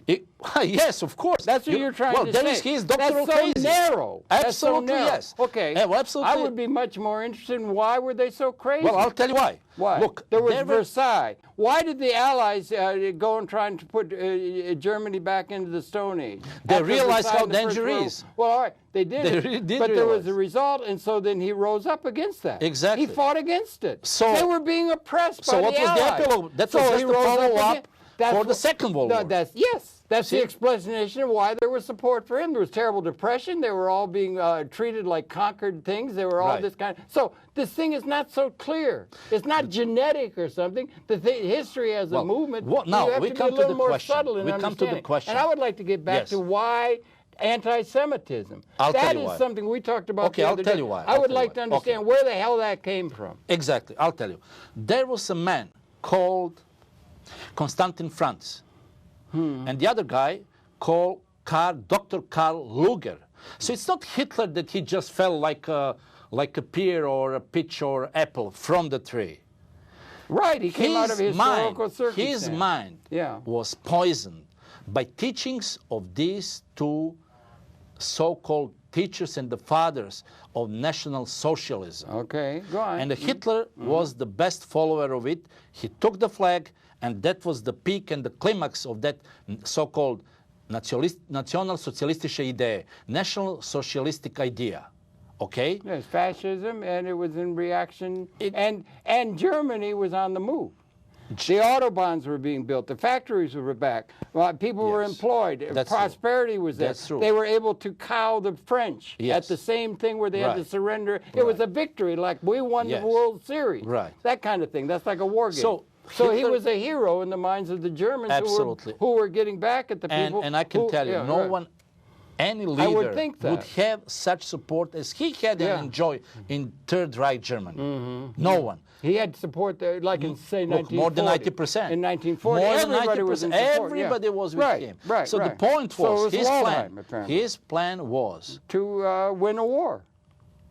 Speaker 2: Yes, of course.
Speaker 1: That's what you're trying to say.
Speaker 2: He's doctoral crazy.
Speaker 1: That's so narrow.
Speaker 2: Absolutely, yes.
Speaker 1: Okay.
Speaker 2: Absolutely.
Speaker 1: I would be much more interested in why were they so crazy?
Speaker 2: Well, I'll tell you why.
Speaker 1: Why?
Speaker 2: Look,
Speaker 1: there was Versailles. Why did the Allies go and try to put Germany back into the Stone Age?
Speaker 2: They realized how dangerous it is.
Speaker 1: Well, all right, they did.
Speaker 2: They really did
Speaker 1: but there was a result, and so then he rose up against that.
Speaker 2: Exactly.
Speaker 1: He fought against it.
Speaker 2: So
Speaker 1: they were being oppressed by the Allies.
Speaker 2: So what was the epilogue? That was just the follow-up for the Second World War.
Speaker 1: That's the explanation of why there was support for him. There was terrible depression. They were all being treated like conquered things. They were all this kind of... So this thing is not so clear. It's not genetic or something. The history as a movement,
Speaker 2: now,
Speaker 1: you have to be a little more subtle in understanding.
Speaker 2: We come to the question.
Speaker 1: And I would like to get back to why anti-Semitism. That is something we talked about the other day.
Speaker 2: I'll tell you why.
Speaker 1: I would like to understand where the hell that came from.
Speaker 2: Exactly. I'll tell you. There was a man called Constantin Franz. And the other guy called Dr. Karl Lueger. So it's not Hitler that he just fell like a pear or a peach or apple from the tree.
Speaker 1: Right, he came out of historical circumstance.
Speaker 2: His mind was poisoned by teachings of these two so-called teachers and the fathers of National Socialism.
Speaker 1: Okay, go on.
Speaker 2: And Hitler was the best follower of it. He took the flag, and that was the peak and the climax of that so-called national-socialistische Idee, national socialistic idea. Okay?
Speaker 1: Yes, fascism, and it was in reaction, and Germany was on the move. The autobahns were being built. The factories were back. People were employed. Prosperity was there.
Speaker 2: That's true.
Speaker 1: They were able to cow the French at the same thing where they had to surrender. It was a victory, like we won the World Series.
Speaker 2: Right.
Speaker 1: That kind of thing. That's like a war game. So he was a hero in the minds of the Germans who were getting back at the people.
Speaker 2: And I can tell you, any leader
Speaker 1: think
Speaker 2: would
Speaker 1: that.
Speaker 2: have such support as he had and enjoy in Third Reich Germany. No one.
Speaker 1: He had support there, like in, say,
Speaker 2: Look,
Speaker 1: 1940.
Speaker 2: more than 90%.
Speaker 1: In 1940,
Speaker 2: More than
Speaker 1: everybody was in
Speaker 2: 90%.
Speaker 1: support.
Speaker 2: Everybody was with him.
Speaker 1: Right,
Speaker 2: so
Speaker 1: right.
Speaker 2: the point
Speaker 1: So it
Speaker 2: was,
Speaker 1: was
Speaker 2: his
Speaker 1: Waldheim,
Speaker 2: plan.
Speaker 1: apparently.
Speaker 2: His plan was
Speaker 1: To win a war.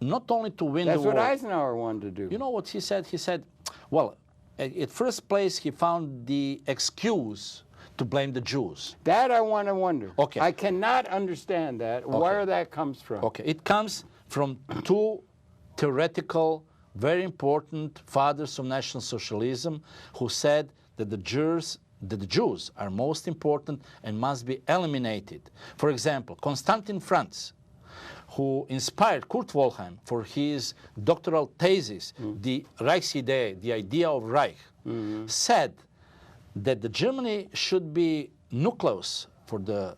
Speaker 2: not only to win
Speaker 1: That's
Speaker 2: the war.
Speaker 1: what Eisenhower wanted to do.
Speaker 2: You know what he said? He said, well, at first place, he found the excuse to blame the Jews.
Speaker 1: That I want to wonder.
Speaker 2: Okay.
Speaker 1: I cannot understand that, where that comes from.
Speaker 2: Okay, it comes from two theoretical, very important fathers of National Socialism who said that the Jews are most important and must be eliminated. For example, Konstantin Franz, who inspired Kurt Waldheim for his doctoral thesis, the Reichsidee, the idea of Reich, said that the Germany should be nucleus for the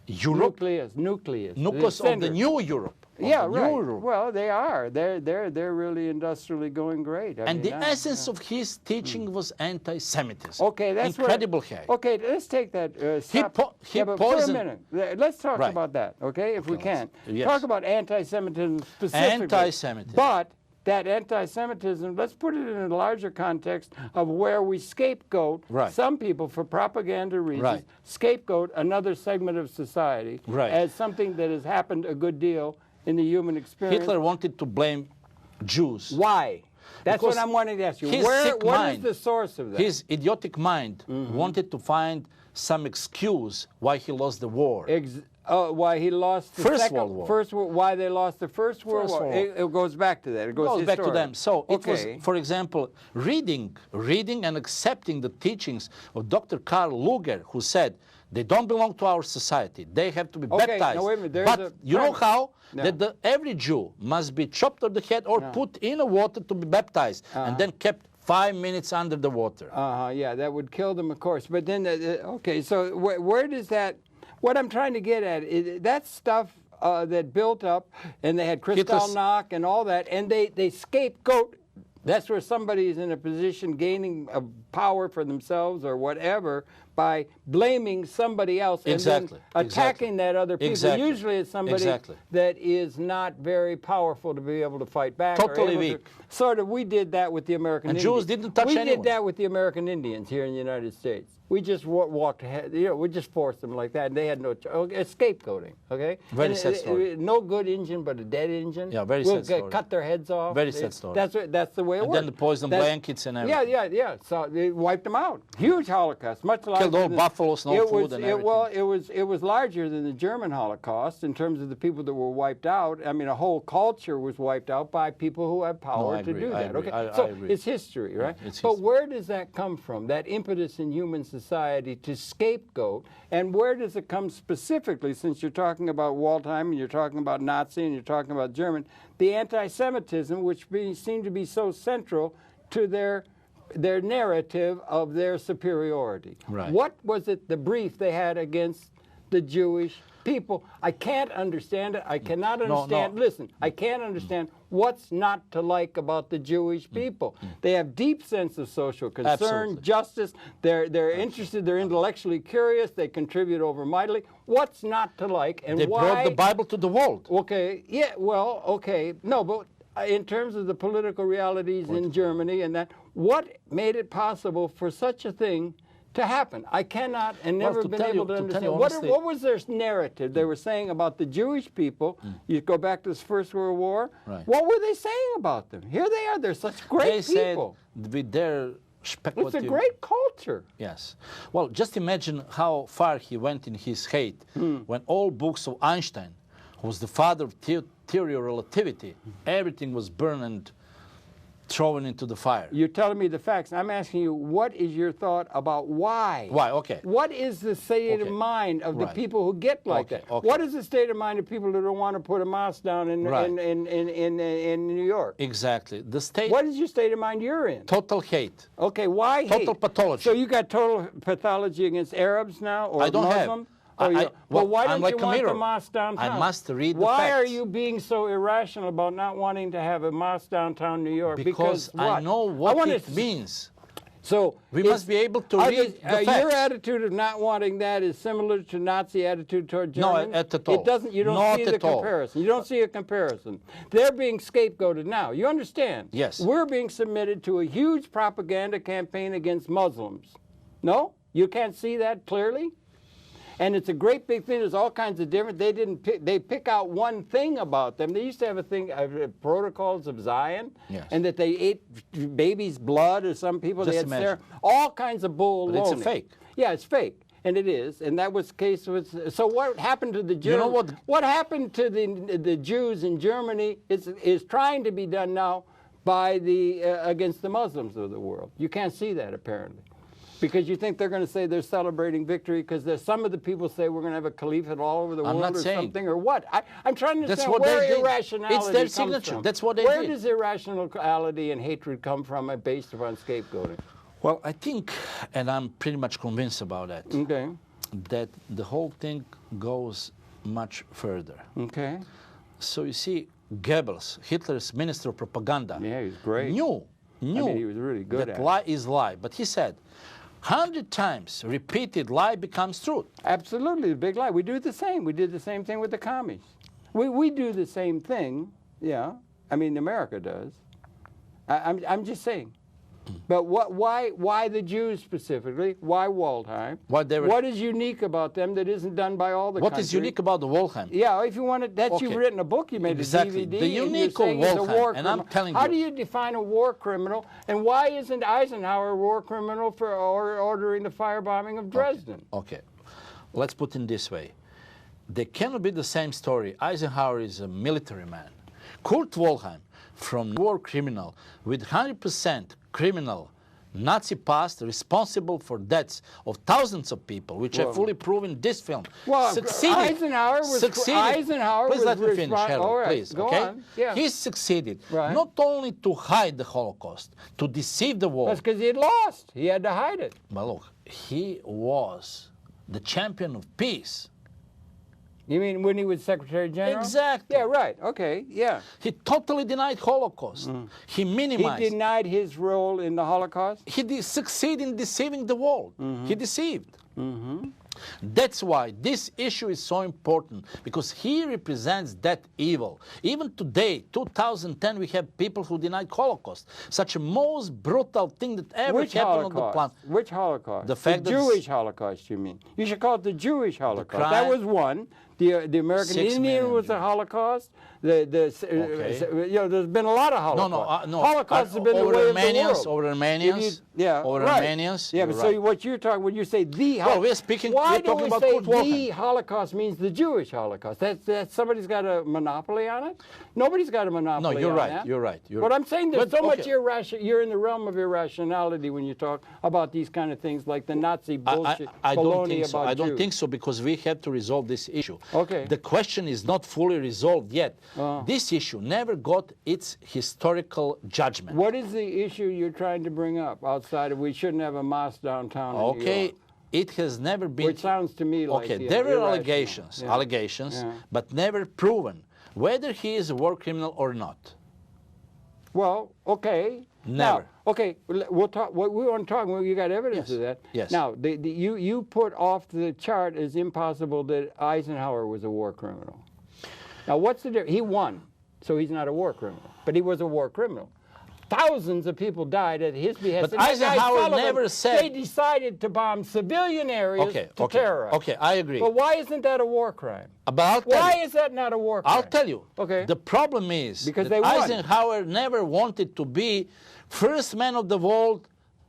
Speaker 2: Europe,
Speaker 1: Nucleus.
Speaker 2: nucleus of the new Europe.
Speaker 1: Yeah,
Speaker 2: the new
Speaker 1: right.
Speaker 2: Europe.
Speaker 1: Well, they are. They're really industrially going great.
Speaker 2: And the essence of his teaching was anti-Semitism.
Speaker 1: Okay, that's
Speaker 2: incredible high.
Speaker 1: Okay, let's take that. Stop.
Speaker 2: He
Speaker 1: but for a
Speaker 2: poisoned.
Speaker 1: minute, let's talk
Speaker 2: Right.
Speaker 1: about that. Okay, if we can
Speaker 2: Yes.
Speaker 1: talk about anti-Semitism specifically.
Speaker 2: Anti-Semitism.
Speaker 1: But that anti-Semitism, let's put it in a larger context of where we scapegoat
Speaker 2: Right.
Speaker 1: some people for propaganda reasons,
Speaker 2: Right.
Speaker 1: scapegoat another segment of society
Speaker 2: Right.
Speaker 1: as something that has happened a good deal in the human experience.
Speaker 2: Hitler wanted to blame Jews.
Speaker 1: Why? That's
Speaker 2: Because
Speaker 1: what I'm wanting to ask you.
Speaker 2: his
Speaker 1: What
Speaker 2: sick
Speaker 1: is
Speaker 2: mind,
Speaker 1: the source of that?
Speaker 2: His idiotic mind wanted to find some excuse why he lost the war.
Speaker 1: Why he lost the
Speaker 2: First
Speaker 1: second,
Speaker 2: World War.
Speaker 1: First, why they lost the First World War. It goes back to that. It goes
Speaker 2: Back to
Speaker 1: historic.
Speaker 2: them. So it was,
Speaker 1: Okay.
Speaker 2: for example, reading and accepting the teachings of Dr. Karl Lueger, who said they don't belong to our society. They have to be baptized.
Speaker 1: Now wait a minute. There's
Speaker 2: But
Speaker 1: a
Speaker 2: you know
Speaker 1: premise.
Speaker 2: how?
Speaker 1: No.
Speaker 2: That every Jew must be chopped off the head or put in the water to be baptized and then kept 5 minutes under the water.
Speaker 1: Yeah, that would kill them, of course. But then, okay, so where does that? What I'm trying to get at is that stuff that built up, and they had Kristallnacht and all that, and they scapegoat. That's where somebody is in a position gaining power for themselves or whatever by blaming somebody else and then attacking that other people. Usually it's somebody that is not very powerful to be able to fight back.
Speaker 2: Totally weak.
Speaker 1: Sort of, we did that with the American Indians.
Speaker 2: Jews didn't touch anyone.
Speaker 1: We did that with the American Indians here in the United States. We just walked ahead, we just forced them like that, and they had no scapegoating, okay?
Speaker 2: Very sad story.
Speaker 1: No good engine, but a dead engine.
Speaker 2: Yeah, very sad story.
Speaker 1: Cut their heads off.
Speaker 2: Very sad story.
Speaker 1: That's the way it works.
Speaker 2: And then the poison blankets and everything.
Speaker 1: Yeah. So they wiped them out. Huge Holocaust, much larger.
Speaker 2: Killed all buffaloes, no food and everything.
Speaker 1: Well, it was larger than the German Holocaust in terms of the people that were wiped out. I mean, a whole culture was wiped out by people who had power to do that. Okay,
Speaker 2: I agree.
Speaker 1: It's history, right?
Speaker 2: It's
Speaker 1: but
Speaker 2: history.
Speaker 1: where does that come from? That impetus in human society to scapegoat, and where does it come specifically? Since you're talking about Waldheim and you're talking about Nazi and you're talking about German, the anti-Semitism, which seemed to be so central to their narrative of their superiority.
Speaker 2: Right.
Speaker 1: What was it, the brief they had against the Jewish people? I can't understand it. I cannot understand. Listen, I can't understand what's not to like about the Jewish people. They have deep sense of social concern, justice. They're interested. They're intellectually curious. They contribute over mightily. What's not to like, and
Speaker 2: they
Speaker 1: why?
Speaker 2: brought the Bible to the world.
Speaker 1: Okay. Yeah. Well. Okay. No, but in terms of the political realities in Germany and that, what made it possible for such a thing to happen? I cannot and never been able to understand. What was their narrative they were saying about the Jewish people? You go back to the First World War.
Speaker 2: Right.
Speaker 1: What were they saying about them? Here they are. They're such great people.
Speaker 2: Said with their speculative...
Speaker 1: It's a great culture.
Speaker 2: Yes. Well, just imagine how far he went in his hate when all books of Einstein, who was the father of theory of relativity, everything was burned and thrown into the fire.
Speaker 1: You're telling me the facts. I'm asking you, what is your thought about why?
Speaker 2: Why? Okay.
Speaker 1: What is the state of mind of the people who get like that?
Speaker 2: Okay.
Speaker 1: What is the state of mind of people who don't want to put a mosque down in New York?
Speaker 2: Exactly. The state.
Speaker 1: What is your state of mind you're in?
Speaker 2: Total hate.
Speaker 1: Okay, why hate?
Speaker 2: Total pathology.
Speaker 1: So you got total pathology against Arabs now, or
Speaker 2: I don't
Speaker 1: Muslim?
Speaker 2: have.
Speaker 1: Well, why don't
Speaker 2: like
Speaker 1: you want the mosque downtown?
Speaker 2: I must read the
Speaker 1: Why
Speaker 2: facts.
Speaker 1: are you being so irrational about not wanting to have a mosque downtown New York?
Speaker 2: Because I know what it means.
Speaker 1: So
Speaker 2: we must be able to read the facts.
Speaker 1: Your attitude of not wanting that is similar to Nazi attitude toward Germans?
Speaker 2: No, at all.
Speaker 1: It doesn't. You don't see the comparison. You don't see a comparison. They're being scapegoated now. You understand?
Speaker 2: Yes.
Speaker 1: We're being submitted to a huge propaganda campaign against Muslims. No? You can't see that clearly? And it's a great big thing. There's all kinds of different. They pick out one thing about them. They used to have a thing, protocols of Zion,
Speaker 2: yes.
Speaker 1: and that they ate baby's blood, or some people
Speaker 2: Just
Speaker 1: they had all kinds of bull.
Speaker 2: But it's a fake.
Speaker 1: Yeah, it's fake, and it is. And that was the case with. So what happened to the Jews?
Speaker 2: You know
Speaker 1: what happened to the Jews in Germany is trying to be done now by the against the Muslims of the world. You can't see that apparently. Because you think they're going to say they're celebrating victory because some of the people say we're going to have a caliphate all over the world or something, or what? I'm trying to understand where irrationality
Speaker 2: it's their
Speaker 1: comes
Speaker 2: signature.
Speaker 1: from.
Speaker 2: That's what they
Speaker 1: Where
Speaker 2: did.
Speaker 1: does irrationality and hatred come from based upon scapegoating?
Speaker 2: Well, I think, and I'm pretty much convinced about that,
Speaker 1: Okay.
Speaker 2: that the whole thing goes much further.
Speaker 1: Okay.
Speaker 2: So you see, Goebbels, Hitler's minister of propaganda,
Speaker 1: Yeah, he was great.
Speaker 2: knew
Speaker 1: I mean, he was really good
Speaker 2: that
Speaker 1: at it.
Speaker 2: lie is lie. But he said, 100 times repeated lie becomes truth.
Speaker 1: Absolutely, the big lie. We do the same. We did the same thing with the commies. We do the same thing. Yeah, I mean America does. I'm just saying. But why the Jews specifically? Why Waldheim? What is unique about them that isn't done by all the countries?
Speaker 2: What is unique about the Waldheim?
Speaker 1: Yeah, if you want to, that's
Speaker 2: Okay.
Speaker 1: You've written a book, you made
Speaker 2: Exactly.
Speaker 1: a DVD.
Speaker 2: The unique of
Speaker 1: and you're saying he's a war
Speaker 2: Waldheim, and I'm
Speaker 1: criminal.
Speaker 2: telling
Speaker 1: How
Speaker 2: you.
Speaker 1: do you define a war criminal? And why isn't Eisenhower a war criminal for ordering the firebombing of Dresden?
Speaker 2: Okay. Let's put it this way. They cannot be the same story. Eisenhower is a military man. Kurt Waldheim, from war criminal with 100% criminal Nazi past, responsible for deaths of thousands of people, which I fully prove in this film.
Speaker 1: Well,
Speaker 2: succeeded.
Speaker 1: Eisenhower
Speaker 2: Please let me finish, Harold,
Speaker 1: all right,
Speaker 2: please.
Speaker 1: go
Speaker 2: Okay?
Speaker 1: on. Yeah.
Speaker 2: He succeeded
Speaker 1: Right.
Speaker 2: not only to hide the Holocaust, to deceive the world.
Speaker 1: That's because he had lost. He had to hide it.
Speaker 2: But look, he was the champion of peace.
Speaker 1: You mean when he was Secretary General?
Speaker 2: Exactly.
Speaker 1: Yeah, right. Okay, yeah.
Speaker 2: He totally denied Holocaust. He minimized.
Speaker 1: He denied his role in the Holocaust?
Speaker 2: He succeeded in deceiving the world. He deceived. That's why this issue is so important, because he represents that evil. Even today, 2010, we have people who denied Holocaust. Such a most brutal thing that ever
Speaker 1: Which
Speaker 2: happened
Speaker 1: Holocaust?
Speaker 2: on the planet.
Speaker 1: Which Holocaust?
Speaker 2: The fact that
Speaker 1: Jewish Holocaust, you mean? You should call it the Jewish Holocaust.
Speaker 2: crime-
Speaker 1: That was one. The American
Speaker 2: 6
Speaker 1: Indian
Speaker 2: million
Speaker 1: was a
Speaker 2: Jews.
Speaker 1: Holocaust.
Speaker 2: Okay.
Speaker 1: There's been a lot of Holocausts.
Speaker 2: No.
Speaker 1: Holocausts have been the
Speaker 2: over
Speaker 1: way of the
Speaker 2: Armenians,
Speaker 1: world.
Speaker 2: over Armenians,
Speaker 1: Yeah,
Speaker 2: over
Speaker 1: right.
Speaker 2: Armenians.
Speaker 1: Yeah,
Speaker 2: you're
Speaker 1: but
Speaker 2: right.
Speaker 1: so what you're talking when you say the
Speaker 2: Well, we're speaking.
Speaker 1: why
Speaker 2: we're
Speaker 1: do
Speaker 2: talking
Speaker 1: we
Speaker 2: about
Speaker 1: say
Speaker 2: Kurt Waldheim.
Speaker 1: the Holocaust means the Jewish Holocaust? That somebody's got a monopoly on it? Nobody's got a monopoly
Speaker 2: No, you're
Speaker 1: on
Speaker 2: right.
Speaker 1: that.
Speaker 2: You're right.
Speaker 1: But I'm saying there's
Speaker 2: But,
Speaker 1: so much
Speaker 2: okay.
Speaker 1: you're in the realm of irrationality when you talk about these kind of things like the Nazi bullshit,
Speaker 2: I don't
Speaker 1: baloney
Speaker 2: think so.
Speaker 1: about
Speaker 2: I don't
Speaker 1: Jews.
Speaker 2: think so, because we have to resolve this issue.
Speaker 1: Okay.
Speaker 2: The question is not fully resolved yet. This issue never got its historical judgment.
Speaker 1: What is the issue you're trying to bring up outside of we shouldn't have a mosque downtown in New
Speaker 2: Okay,
Speaker 1: York?
Speaker 2: it has never been.
Speaker 1: Which sounds to me like
Speaker 2: Okay, there were
Speaker 1: irrational.
Speaker 2: allegations,
Speaker 1: Yeah.
Speaker 2: but never proven whether he is a war criminal or not.
Speaker 1: Well, okay.
Speaker 2: Never.
Speaker 1: Now, okay, we'll talk. We want to talk. Well, you got evidence of that.
Speaker 2: Yes.
Speaker 1: Now, you put off the chart as impossible that Eisenhower was a war criminal. Now, what's the difference? He won, so he's not a war criminal. But he was a war criminal. Thousands of people died at his behest.
Speaker 2: But
Speaker 1: And that guy
Speaker 2: Eisenhower
Speaker 1: Sullivan,
Speaker 2: never said-
Speaker 1: they decided to bomb civilian areas to terrorize.
Speaker 2: Okay, I agree.
Speaker 1: But why isn't that a war crime?
Speaker 2: But I'll tell
Speaker 1: Why
Speaker 2: you,
Speaker 1: is that not a war crime?
Speaker 2: I'll tell you.
Speaker 1: Okay.
Speaker 2: The problem is
Speaker 1: Because
Speaker 2: that
Speaker 1: they won.
Speaker 2: Eisenhower never wanted to be first man of the world,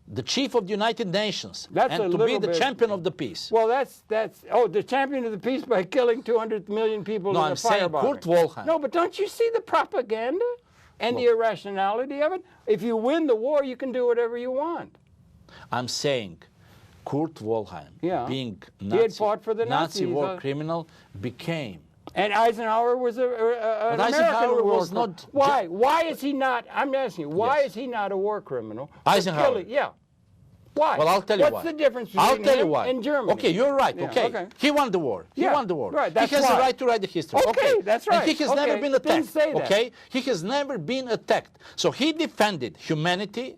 Speaker 2: the chief of the United Nations,
Speaker 1: That's a
Speaker 2: and to be
Speaker 1: little
Speaker 2: the
Speaker 1: bit-
Speaker 2: champion of the peace.
Speaker 1: Well, that's the champion of the peace by killing 200 million people
Speaker 2: No,
Speaker 1: in
Speaker 2: I'm
Speaker 1: a
Speaker 2: saying
Speaker 1: firebombing.
Speaker 2: Kurt Waldheim.
Speaker 1: No, but don't you see the propaganda and the irrationality of it? If you win the war, you can do whatever you want.
Speaker 2: I'm saying Kurt Waldheim,
Speaker 1: Yeah.
Speaker 2: being
Speaker 1: He
Speaker 2: Nazi,
Speaker 1: had fought for the
Speaker 2: Nazi
Speaker 1: Nazis,
Speaker 2: war criminal, became.
Speaker 1: And Eisenhower was an
Speaker 2: But
Speaker 1: American
Speaker 2: Eisenhower
Speaker 1: war
Speaker 2: was
Speaker 1: criminal.
Speaker 2: not-
Speaker 1: Why? Why is he not? I'm asking you. Why
Speaker 2: Yes.
Speaker 1: is he not a war criminal? for
Speaker 2: Eisenhower.
Speaker 1: killing- Yeah. Why?
Speaker 2: Well, I'll tell you why.
Speaker 1: What's the difference between
Speaker 2: I'll tell you
Speaker 1: him
Speaker 2: why.
Speaker 1: and Germany?
Speaker 2: Okay, you're right.
Speaker 1: Yeah,
Speaker 2: Okay.
Speaker 1: okay.
Speaker 2: He won the war. He
Speaker 1: Yeah,
Speaker 2: won the war.
Speaker 1: right, that's
Speaker 2: he has
Speaker 1: why.
Speaker 2: the right to write the history.
Speaker 1: Okay, that's right.
Speaker 2: And he has never
Speaker 1: Okay,
Speaker 2: been
Speaker 1: didn't
Speaker 2: attacked.
Speaker 1: say that.
Speaker 2: Okay? He has never been attacked. So he defended humanity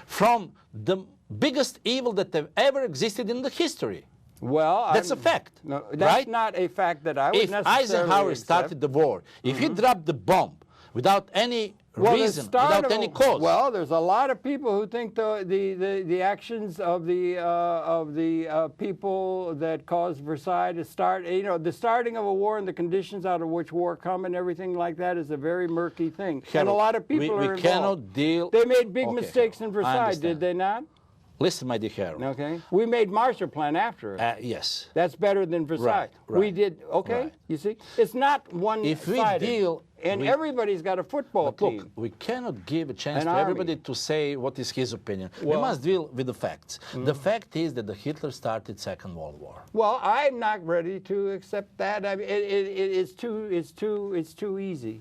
Speaker 2: from the biggest evil that have ever existed in the history.
Speaker 1: Well,
Speaker 2: That's a fact,
Speaker 1: No, that's
Speaker 2: right?
Speaker 1: not a fact that I would
Speaker 2: If
Speaker 1: necessarily
Speaker 2: Eisenhower
Speaker 1: accept.
Speaker 2: started the war, if he dropped the bomb without any reason, without any cause.
Speaker 1: Well, there's a lot of people who think the actions of the people that caused Versailles to start, the starting of a war and the conditions out of which war come and everything like that is a very murky thing. And a lot of people are involved.
Speaker 2: We cannot deal.
Speaker 1: They made big
Speaker 2: Okay,
Speaker 1: mistakes in
Speaker 2: I
Speaker 1: Versailles,
Speaker 2: understand.
Speaker 1: did they not?
Speaker 2: Listen, my dear Harold.
Speaker 1: Okay. We made Marshall Plan after it.
Speaker 2: Yes.
Speaker 1: That's better than Versailles.
Speaker 2: Right.
Speaker 1: We did, okay,
Speaker 2: Right.
Speaker 1: you see? It's not one-sided.
Speaker 2: If we deal...
Speaker 1: And everybody's got a football
Speaker 2: But
Speaker 1: team.
Speaker 2: look, we cannot give a chance
Speaker 1: An
Speaker 2: to
Speaker 1: army.
Speaker 2: everybody to say what is his opinion.
Speaker 1: Well-
Speaker 2: we must deal with the facts. The fact is that the Hitler started Second World War.
Speaker 1: Well, I'm not ready to accept that. I mean, it's too easy.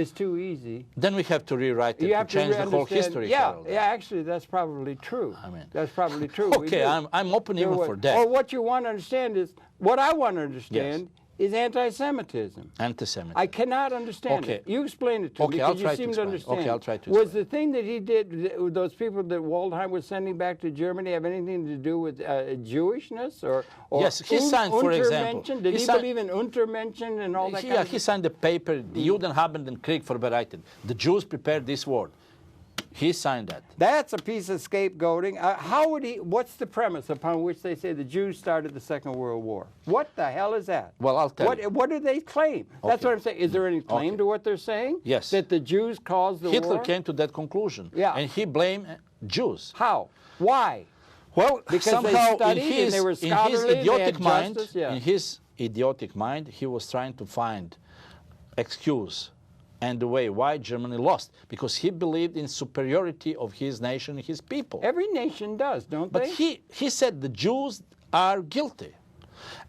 Speaker 1: It's too easy.
Speaker 2: Then we have to rewrite it
Speaker 1: You
Speaker 2: to
Speaker 1: have to
Speaker 2: change the whole
Speaker 1: understand-
Speaker 2: history.
Speaker 1: Yeah,
Speaker 2: Harold.
Speaker 1: yeah. Actually, that's probably true.
Speaker 2: I mean-
Speaker 1: that's probably true. We
Speaker 2: Okay,
Speaker 1: do.
Speaker 2: I'm open even for that.
Speaker 1: Or what you want to understand is what I want to understand is anti-Semitism.
Speaker 2: Anti-Semitism.
Speaker 1: I cannot understand
Speaker 2: Okay.
Speaker 1: it. You explain it to me
Speaker 2: Okay, I'll
Speaker 1: because
Speaker 2: try
Speaker 1: you
Speaker 2: to
Speaker 1: seem to
Speaker 2: explain.
Speaker 1: understand.
Speaker 2: Okay, I'll try to
Speaker 1: Was
Speaker 2: explain.
Speaker 1: the thing that he did, those people that Waldheim was sending back to Germany, have anything to do with Jewishness or
Speaker 2: Yes, he signed, for example.
Speaker 1: Untermenschen? Did
Speaker 2: He
Speaker 1: he
Speaker 2: signed-
Speaker 1: believe in Untermenschen and all that
Speaker 2: Yeah,
Speaker 1: kind of
Speaker 2: he signed the paper, the Juden haben den Krieg vorbereitet. The Jews prepared this war. He signed that.
Speaker 1: That's a piece of scapegoating. How would he? What's the premise upon which they say the Jews started the Second World War? What the hell is that?
Speaker 2: Well, I'll tell you.
Speaker 1: What do they claim? That's
Speaker 2: Okay.
Speaker 1: what I'm saying. Is there any claim
Speaker 2: Okay.
Speaker 1: to what they're saying?
Speaker 2: Yes.
Speaker 1: That the Jews caused the
Speaker 2: Hitler
Speaker 1: war?
Speaker 2: came to that conclusion.
Speaker 1: Yeah.
Speaker 2: And he blamed Jews.
Speaker 1: How? Why?
Speaker 2: Well,
Speaker 1: Because they
Speaker 2: somehow
Speaker 1: studied and they were
Speaker 2: in his
Speaker 1: scholarly, they
Speaker 2: idiotic
Speaker 1: had
Speaker 2: mind,
Speaker 1: justice, yeah.
Speaker 2: in his idiotic mind, he was trying to find excuse and the way why Germany lost, because he believed in superiority of his nation and his people.
Speaker 1: Every nation does, don't
Speaker 2: But
Speaker 1: they?
Speaker 2: he said the Jews are guilty.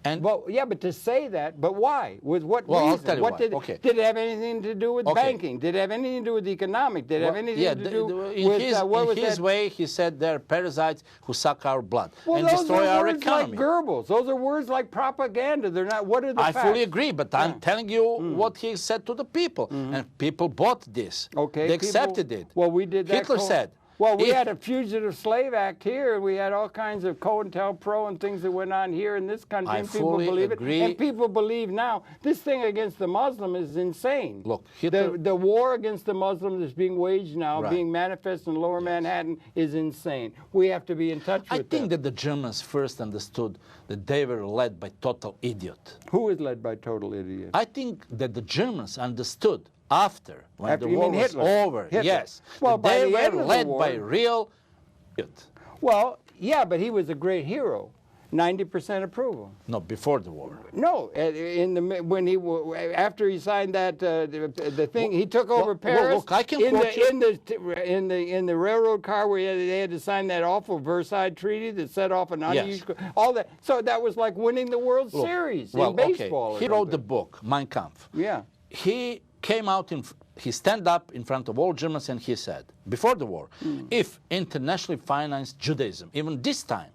Speaker 2: And
Speaker 1: Well, yeah, but to say that, but why? With what
Speaker 2: Well,
Speaker 1: reason?
Speaker 2: I'll tell you
Speaker 1: what
Speaker 2: why.
Speaker 1: did,
Speaker 2: Okay.
Speaker 1: did it have anything to do with
Speaker 2: Okay.
Speaker 1: banking? Did it have anything to do with economic? Did it have anything
Speaker 2: yeah,
Speaker 1: to do
Speaker 2: in
Speaker 1: with
Speaker 2: his,
Speaker 1: what
Speaker 2: in
Speaker 1: was
Speaker 2: his
Speaker 1: that?
Speaker 2: way, he said they're parasites who suck our blood
Speaker 1: Well,
Speaker 2: and
Speaker 1: those
Speaker 2: destroy
Speaker 1: are
Speaker 2: our
Speaker 1: words
Speaker 2: economy.
Speaker 1: like Goebbels. Those are words like propaganda. They're not. What are the
Speaker 2: I
Speaker 1: facts?
Speaker 2: fully agree, but I'm telling you what he said to the people, and people bought this.
Speaker 1: Okay,
Speaker 2: they
Speaker 1: people-
Speaker 2: accepted it.
Speaker 1: Well, we did that.
Speaker 2: Hitler said.
Speaker 1: Well, we
Speaker 2: if-
Speaker 1: had a Fugitive Slave Act here, and we had all kinds of COINTELPRO and things that went on here in this country,
Speaker 2: I
Speaker 1: and people
Speaker 2: fully
Speaker 1: believe
Speaker 2: agree.
Speaker 1: it. And people believe now this thing against the Muslim is insane.
Speaker 2: Look, Hitler-
Speaker 1: the war against the Muslim that's being waged now,
Speaker 2: Right.
Speaker 1: being manifest in Lower Manhattan, is insane. We have to be in touch
Speaker 2: I
Speaker 1: with
Speaker 2: think
Speaker 1: them.
Speaker 2: that the Germans first understood that they were led by total idiot.
Speaker 1: Who is led by total idiots?
Speaker 2: I think that the Germans understood after, when
Speaker 1: After-
Speaker 2: the
Speaker 1: you
Speaker 2: war
Speaker 1: mean
Speaker 2: was
Speaker 1: Hitler?
Speaker 2: over,
Speaker 1: Hitler.
Speaker 2: yes,
Speaker 1: Well,
Speaker 2: that
Speaker 1: by
Speaker 2: they
Speaker 1: the end
Speaker 2: were
Speaker 1: of the
Speaker 2: led
Speaker 1: war-
Speaker 2: by real idiot.
Speaker 1: Well, yeah, but he was a great hero. 90% approval.
Speaker 2: No, before the war.
Speaker 1: No, after he signed that the thing, he took over
Speaker 2: well,
Speaker 1: Paris.
Speaker 2: look, I can
Speaker 1: in
Speaker 2: quote
Speaker 1: the they car where they had to sign that awful Versailles Treaty that set off an unusual all that. So that was like winning the World Series in baseball.
Speaker 2: Okay. He wrote the book Mein Kampf.
Speaker 1: Yeah.
Speaker 2: He came out he stand up in front of all Germans and he said, before the war, if internationally financed Judaism, even this time,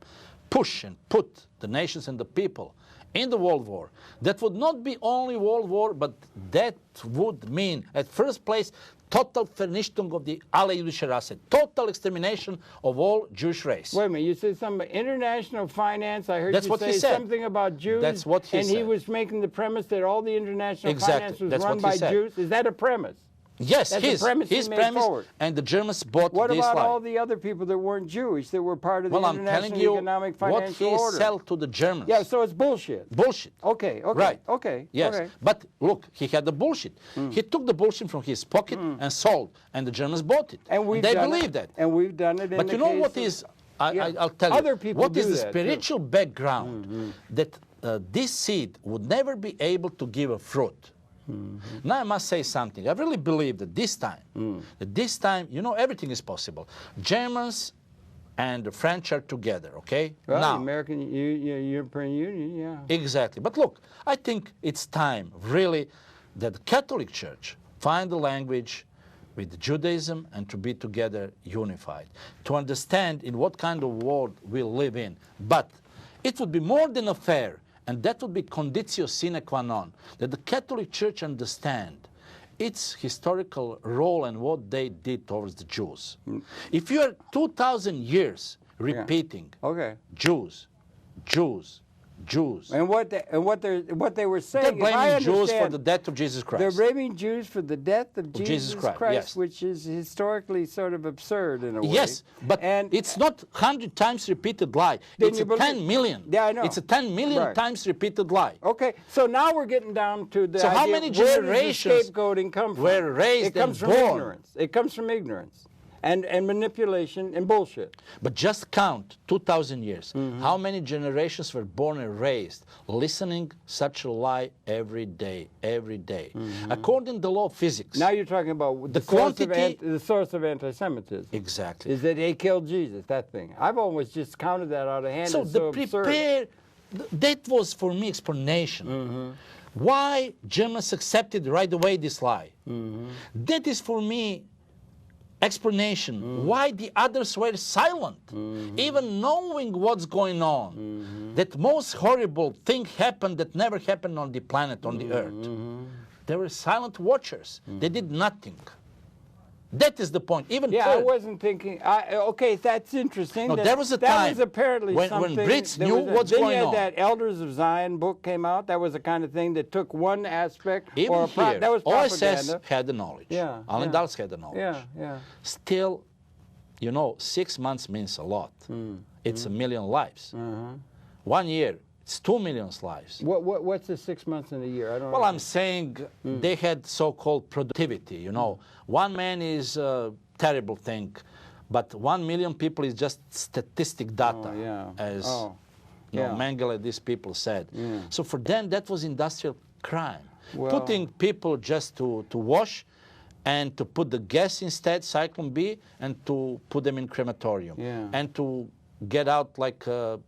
Speaker 2: push and put the nations and the people in the World War, that would not be only World War, but that would mean, at first place, total Vernichtung of the alle jüdische Rasse, total extermination of all Jewish race.
Speaker 1: Wait a minute, you said something about international finance. I heard
Speaker 2: That's
Speaker 1: you
Speaker 2: what
Speaker 1: say
Speaker 2: he said.
Speaker 1: something about Jews.
Speaker 2: That's what he
Speaker 1: and
Speaker 2: said.
Speaker 1: he was making the premise that all the international
Speaker 2: Exactly.
Speaker 1: finance was
Speaker 2: That's
Speaker 1: run
Speaker 2: what he
Speaker 1: by
Speaker 2: said.
Speaker 1: Jews. Is that a premise?
Speaker 2: Yes,
Speaker 1: That's the premise he
Speaker 2: his
Speaker 1: made
Speaker 2: premise,
Speaker 1: forward.
Speaker 2: and the Germans bought
Speaker 1: What
Speaker 2: this
Speaker 1: about
Speaker 2: lie.
Speaker 1: all the other people that weren't Jewish that were part of the
Speaker 2: Well, I'm telling
Speaker 1: international
Speaker 2: you
Speaker 1: economic
Speaker 2: what
Speaker 1: financial
Speaker 2: he
Speaker 1: order?
Speaker 2: sell to the Germans.
Speaker 1: Yeah, so it's bullshit.
Speaker 2: Bullshit.
Speaker 1: Okay, okay,
Speaker 2: Right.
Speaker 1: okay.
Speaker 2: Yes,
Speaker 1: okay.
Speaker 2: but look, he had the bullshit. He took the bullshit from his pocket and sold, and the Germans bought it.
Speaker 1: And we've
Speaker 2: they
Speaker 1: done
Speaker 2: believed
Speaker 1: it,
Speaker 2: that.
Speaker 1: and we've done it. In
Speaker 2: But
Speaker 1: the
Speaker 2: you know
Speaker 1: case
Speaker 2: what
Speaker 1: of-
Speaker 2: is?
Speaker 1: Yeah.
Speaker 2: I'll tell you.
Speaker 1: Other people
Speaker 2: what
Speaker 1: do
Speaker 2: is the
Speaker 1: that, too.
Speaker 2: spiritual background that this seed would never be able to give a fruit? Now I must say something. I really believe that this time, you know, everything is possible. Germans and the French are together, okay?
Speaker 1: Well,
Speaker 2: now,
Speaker 1: the European Union, yeah.
Speaker 2: exactly. But look, I think it's time, really, that the Catholic Church find the language with Judaism and to be together unified, to understand in what kind of world we live in. But it would be more than a fair, and that would be conditio sine qua non, that the Catholic Church understand its historical role and what they did towards the Jews. If you are 2,000 years repeating,
Speaker 1: Okay.
Speaker 2: Jews, Jews, Jews.
Speaker 1: And what they were saying,
Speaker 2: They're
Speaker 1: if I
Speaker 2: blaming Jews for
Speaker 1: understand,
Speaker 2: the death of Jesus Christ.
Speaker 1: they're blaming Jews for the death of Jesus Christ,
Speaker 2: yes.
Speaker 1: which is historically sort of absurd in a way.
Speaker 2: Yes, but
Speaker 1: and
Speaker 2: it's not 100 times repeated lie.
Speaker 1: Then
Speaker 2: It's
Speaker 1: you
Speaker 2: a
Speaker 1: believe-
Speaker 2: 10 million.
Speaker 1: Yeah, I know.
Speaker 2: It's a 10 million
Speaker 1: Right.
Speaker 2: times repeated lie.
Speaker 1: Okay, so now we're getting down to the
Speaker 2: So how
Speaker 1: idea,
Speaker 2: many
Speaker 1: where
Speaker 2: generations
Speaker 1: does the scapegoating come from?
Speaker 2: were raised
Speaker 1: It comes
Speaker 2: and
Speaker 1: from
Speaker 2: born?
Speaker 1: ignorance. It comes from ignorance and manipulation and bullshit.
Speaker 2: But just count 2,000 years.
Speaker 1: Mm-hmm.
Speaker 2: How many generations were born and raised listening such a lie every day, every day? According to the law of physics.
Speaker 1: Now you're talking about
Speaker 2: The
Speaker 1: the source of anti-Semitism.
Speaker 2: Exactly.
Speaker 1: Is that they killed Jesus, that thing. I've always just counted that out of hand.
Speaker 2: So
Speaker 1: It's
Speaker 2: the
Speaker 1: so absurd.
Speaker 2: that was for me explanation. Why Germans accepted right away this lie. That is for me explanation why the others were silent, even knowing what's going on. That most horrible thing happened that never happened on the planet, on the earth. They were silent watchers. They did nothing. That is the point. Even
Speaker 1: Yeah, I
Speaker 2: Paul-
Speaker 1: wasn't thinking. Okay, that's interesting.
Speaker 2: No, there was a
Speaker 1: that
Speaker 2: time
Speaker 1: was apparently
Speaker 2: when
Speaker 1: something.
Speaker 2: Brits
Speaker 1: there
Speaker 2: knew
Speaker 1: was
Speaker 2: what's
Speaker 1: then
Speaker 2: going
Speaker 1: you had
Speaker 2: on.
Speaker 1: that Elders of Zion book came out. That was the kind of thing that took one aspect
Speaker 2: even
Speaker 1: or
Speaker 2: here,
Speaker 1: that was propaganda.
Speaker 2: OSS had the knowledge.
Speaker 1: Yeah,
Speaker 2: Alan
Speaker 1: yeah.
Speaker 2: Dulles had the knowledge.
Speaker 1: Yeah.
Speaker 2: Still, 6 months means a lot. It's a million lives. 1 year, it's 2 million lives.
Speaker 1: What's the 6 months in a year? I don't know.
Speaker 2: Well, I'm saying they had so-called productivity. 1 man is a terrible thing, but 1 million people is just statistic data, as
Speaker 1: yeah.
Speaker 2: Mengele, these people said. So for them, that was industrial crime.
Speaker 1: Well-
Speaker 2: Putting people just to wash and to put the gas instead, Cyclone B, and to put them in crematorium.
Speaker 1: Yeah.
Speaker 2: And to get out like a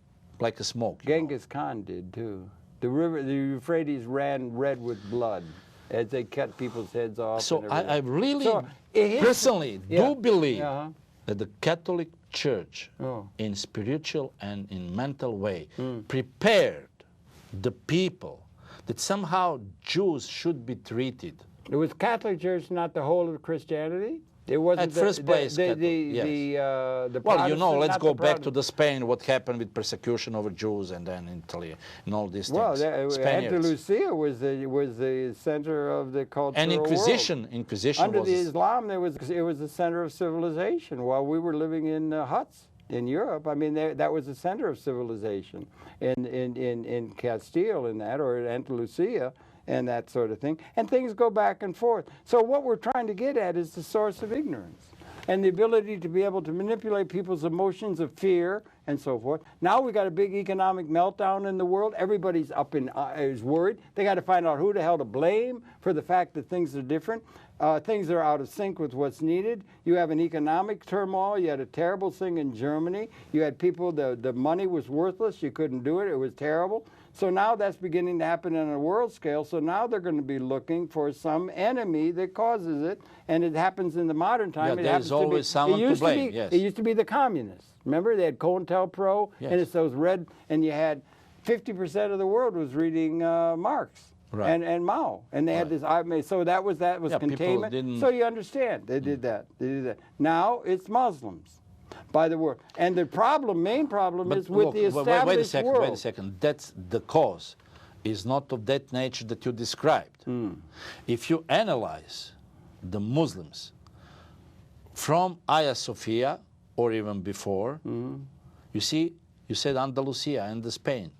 Speaker 2: smoke.
Speaker 1: Genghis Khan did too. The Euphrates ran red with blood as they cut people's heads off.
Speaker 2: So
Speaker 1: and
Speaker 2: I
Speaker 1: everything.
Speaker 2: really,
Speaker 1: So,
Speaker 2: personally, do believe
Speaker 1: Uh-huh.
Speaker 2: that the Catholic Church,
Speaker 1: Oh.
Speaker 2: in spiritual and in mental way, prepared the people that somehow Jews should be treated.
Speaker 1: It was Catholic Church, not the whole of Christianity. It wasn't
Speaker 2: At first place, Catholic, yes.
Speaker 1: the
Speaker 2: Well,
Speaker 1: Protestant,
Speaker 2: let's
Speaker 1: not
Speaker 2: go
Speaker 1: the
Speaker 2: back to
Speaker 1: Protestant.
Speaker 2: the Spain, what happened with persecution over Jews and then Italy and all these
Speaker 1: Well,
Speaker 2: things. Spaniards.
Speaker 1: Andalusia was the center of the cultural
Speaker 2: And Inquisition. Inquisition
Speaker 1: world. Under
Speaker 2: was
Speaker 1: the Islam, it was the center of civilization. While we were living in huts in Europe, I mean, that was the center of civilization in Castile, or in Andalusia, and that sort of thing. And things go back and forth. So what we're trying to get at is the source of ignorance and the ability to be able to manipulate people's emotions of fear and so forth. Now we got a big economic meltdown in the world. Everybody's is worried. They got to find out who the hell to blame for the fact that things are different. Things are out of sync with what's needed. You have an economic turmoil. You had a terrible thing in Germany. You had people, the money was worthless. You couldn't do it. It was terrible. So now that's beginning to happen on a world scale. So now they're going to be looking for some enemy that causes it. And it happens in the modern time.
Speaker 2: Yeah,
Speaker 1: it
Speaker 2: there's always someone to blame, yes.
Speaker 1: It used to be the communists. Remember, they had COINTELPRO,
Speaker 2: Yes.
Speaker 1: and it's those red, and you had 50% of the world was reading Marx.
Speaker 2: Right.
Speaker 1: And Mao, and they had this. So that was
Speaker 2: Yeah, people
Speaker 1: containment.
Speaker 2: didn't-
Speaker 1: So you understand, they did that. They did that. Now it's Muslims, by the word. And the main problem
Speaker 2: But
Speaker 1: is with
Speaker 2: look,
Speaker 1: the established
Speaker 2: wait a second,
Speaker 1: world.
Speaker 2: Wait a second. That's the cause. Is not of that nature that you described. If you analyze the Muslims from Hagia Sophia or even before, you see, you said Andalusia and the Spain.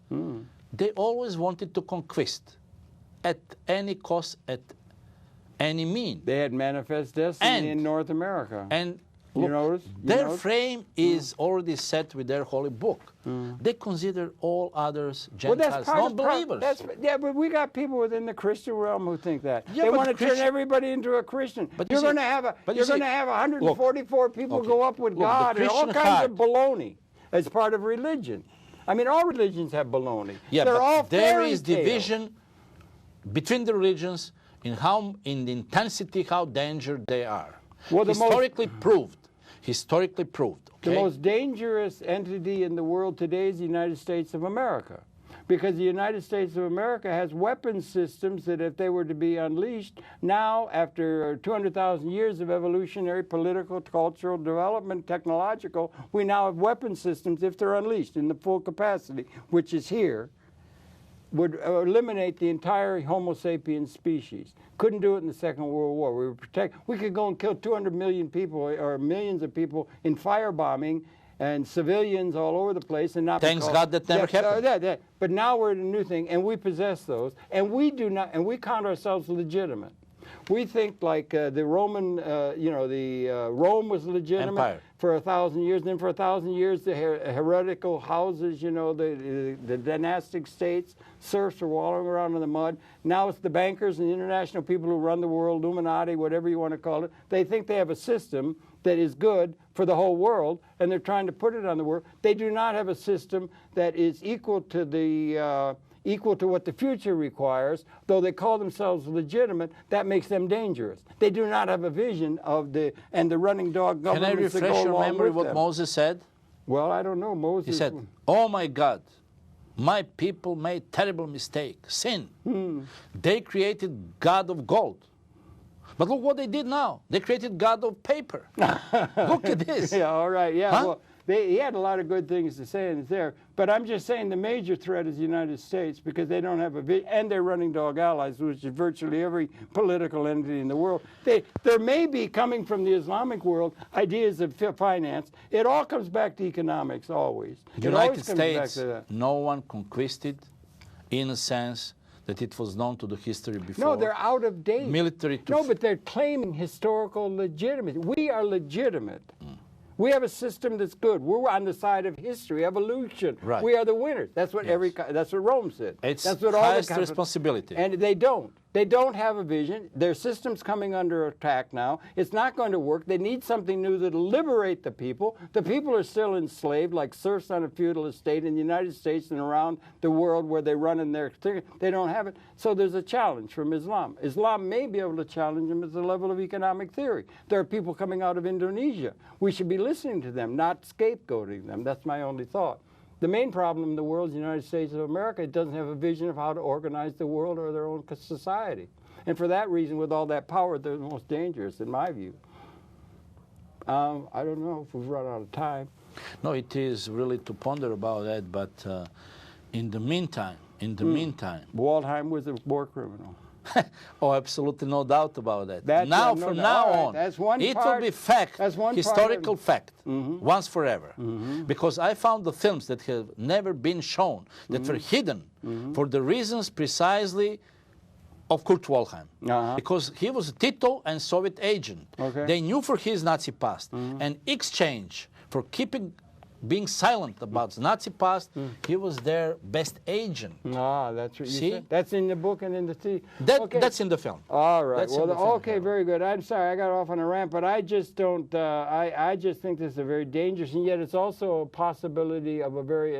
Speaker 2: They always wanted to conquest at any cost, at any mean.
Speaker 1: They had manifest destiny
Speaker 2: And-
Speaker 1: in North America.
Speaker 2: And
Speaker 1: You
Speaker 2: look,
Speaker 1: notice? You
Speaker 2: their
Speaker 1: notice?
Speaker 2: frame is already set with their holy book. They consider all others
Speaker 1: Well,
Speaker 2: Gentiles, non-believers.
Speaker 1: Yeah, but we got people within the Christian realm who think that.
Speaker 2: Yeah,
Speaker 1: they
Speaker 2: but
Speaker 1: want to turn
Speaker 2: Christian-
Speaker 1: everybody into a Christian.
Speaker 2: But you
Speaker 1: you're
Speaker 2: see-
Speaker 1: going to have
Speaker 2: but you
Speaker 1: you're
Speaker 2: see-
Speaker 1: going to have 144 people
Speaker 2: Okay.
Speaker 1: go up with
Speaker 2: Look, the
Speaker 1: God and all
Speaker 2: Christian
Speaker 1: kinds of
Speaker 2: heart-
Speaker 1: baloney as part of religion. I mean, all religions have baloney.
Speaker 2: Yeah,
Speaker 1: They're
Speaker 2: but
Speaker 1: all
Speaker 2: there
Speaker 1: fairy
Speaker 2: is
Speaker 1: tales.
Speaker 2: division between the religions in the intensity, how dangerous they are.
Speaker 1: Well, the most-
Speaker 2: historically proved.
Speaker 1: The
Speaker 2: Okay?
Speaker 1: most dangerous entity in the world today is the United States of America, because the United States of America has weapons systems that if they were to be unleashed, now after 200,000 years of evolutionary, political, cultural development, technological, we now have weapon systems, if they're unleashed in the full capacity, which is here, would eliminate the entire Homo sapiens species. Couldn't do it in the Second World War. We could go and kill 200 million people or millions of people in firebombing and civilians all over the place, and not.
Speaker 2: Thanks God that never happened.
Speaker 1: But now we're at a new thing, and we possess those, and we do not, and we count ourselves legitimate. We think like the Roman, Rome was legitimate
Speaker 2: Empire.
Speaker 1: for 1,000 years. Then for 1,000 years, the heretical houses, the dynastic states, serfs are wallowing around in the mud. Now it's the bankers and the international people who run the world, Illuminati, whatever you want to call it. They think they have a system that is good for the whole world, and they're trying to put it on the world. They do not have a system that is equal to the equal to what the future requires. Though they call themselves legitimate, that makes them dangerous. They do not have a vision of the running dog governments that go along with them.
Speaker 2: Can I refresh your memory what Moses said?
Speaker 1: Well, I don't know. Moses.
Speaker 2: He said, "Oh my God, my people made terrible mistake, sin. They created God of gold. But look what they did now. They created God of paper. Look at this."
Speaker 1: Yeah, all right. Yeah,
Speaker 2: huh?
Speaker 1: well, he had a lot of good things to say, and it's there. But I'm just saying the major threat is the United States, because they don't have a vision, and they're running dog allies, which is virtually every political entity in the world. There may be, coming from the Islamic world, ideas of finance. It all comes back to economics, always.
Speaker 2: The United States, no one conquered in a sense that it was known to the history before.
Speaker 1: No, they're out of date.
Speaker 2: Military.
Speaker 1: No, but they're claiming historical legitimacy. We are legitimate. We have a system that's good. We're on the side of history, evolution.
Speaker 2: Right.
Speaker 1: We are the winners. That's what that's what Rome said.
Speaker 2: It's
Speaker 1: that's what
Speaker 2: highest
Speaker 1: all the
Speaker 2: responsibility.
Speaker 1: And they don't. They don't have a vision. Their system's coming under attack now. It's not going to work. They need something new that'll liberate the people. The people are still enslaved like serfs on a feudal estate in the United States and around the world where they run in their thing. They don't have it. So there's a challenge from Islam. Islam may be able to challenge them at the level of economic theory. There are people coming out of Indonesia. We should be listening to them, not scapegoating them. That's my only thought. The main problem in the world is the United States of America. It doesn't have a vision of how to organize the world or their own society. And for that reason, with all that power, they're the most dangerous, in my view. I don't know if we've run out of time.
Speaker 2: No, it is really to ponder about that. But in the meantime,
Speaker 1: Waldheim was a war criminal.
Speaker 2: Oh, absolutely no doubt about that. From now on,
Speaker 1: that's one
Speaker 2: it
Speaker 1: part,
Speaker 2: will be fact,
Speaker 1: that's one
Speaker 2: historical fact, once forever. Because I found the films that have never been shown, that were hidden, for the reasons precisely of Kurt Waldheim. Because he was a Tito and Soviet agent.
Speaker 1: Okay.
Speaker 2: They knew for his Nazi past. And exchange for being silent about the Nazi past, he was their best agent.
Speaker 1: That's what you
Speaker 2: See?
Speaker 1: said. That's in the book and in the theater.
Speaker 2: That's in the film.
Speaker 1: All right.
Speaker 2: That's
Speaker 1: well,
Speaker 2: okay,
Speaker 1: very good. I'm sorry I got off on a rant, but I just don't. I just think this is a very dangerous, and yet it's also a possibility of a very.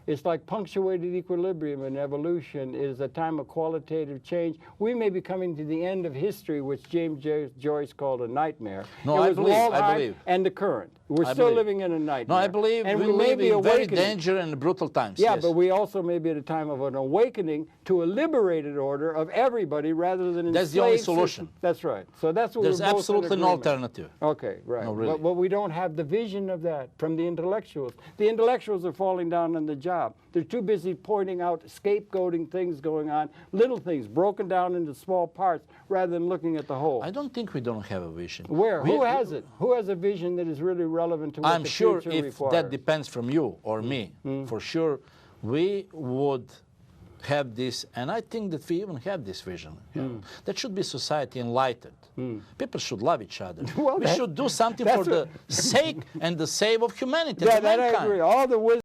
Speaker 1: It's like punctuated equilibrium in evolution. It is a time of qualitative change. We may be coming to the end of history, which James Joyce called a nightmare.
Speaker 2: No,
Speaker 1: it was
Speaker 2: I believe.
Speaker 1: And the current. We're still living in a nightmare.
Speaker 2: No, I believe
Speaker 1: and
Speaker 2: we
Speaker 1: may
Speaker 2: live
Speaker 1: be
Speaker 2: in very
Speaker 1: awakening.
Speaker 2: dangerous and brutal times.
Speaker 1: Yeah,
Speaker 2: yes.
Speaker 1: but we also may be at a time of an awakening to a liberated order of everybody rather than
Speaker 2: That's the only solution.
Speaker 1: That's right. So that's what
Speaker 2: There's
Speaker 1: we're both
Speaker 2: absolutely
Speaker 1: in
Speaker 2: no
Speaker 1: agreement.
Speaker 2: alternative.
Speaker 1: Okay, right.
Speaker 2: No, really.
Speaker 1: But we don't have the vision of that from the intellectuals. The intellectuals are falling down on the job. They're too busy pointing out, scapegoating things going on, little things broken down into small parts, rather than looking at the whole.
Speaker 2: I don't think we don't have a vision.
Speaker 1: Where? Who has it? Who has a vision that is really relevant to what
Speaker 2: I'm
Speaker 1: the
Speaker 2: sure
Speaker 1: future
Speaker 2: if
Speaker 1: requires?
Speaker 2: that depends from you or me, for sure, we would have this, and I think that we even have this vision. That should be society enlightened. People should love each other.
Speaker 1: Well,
Speaker 2: we should do something for the sake and the save of humanity.
Speaker 1: Yeah,
Speaker 2: of
Speaker 1: that I
Speaker 2: mankind.
Speaker 1: agree. All the wisdom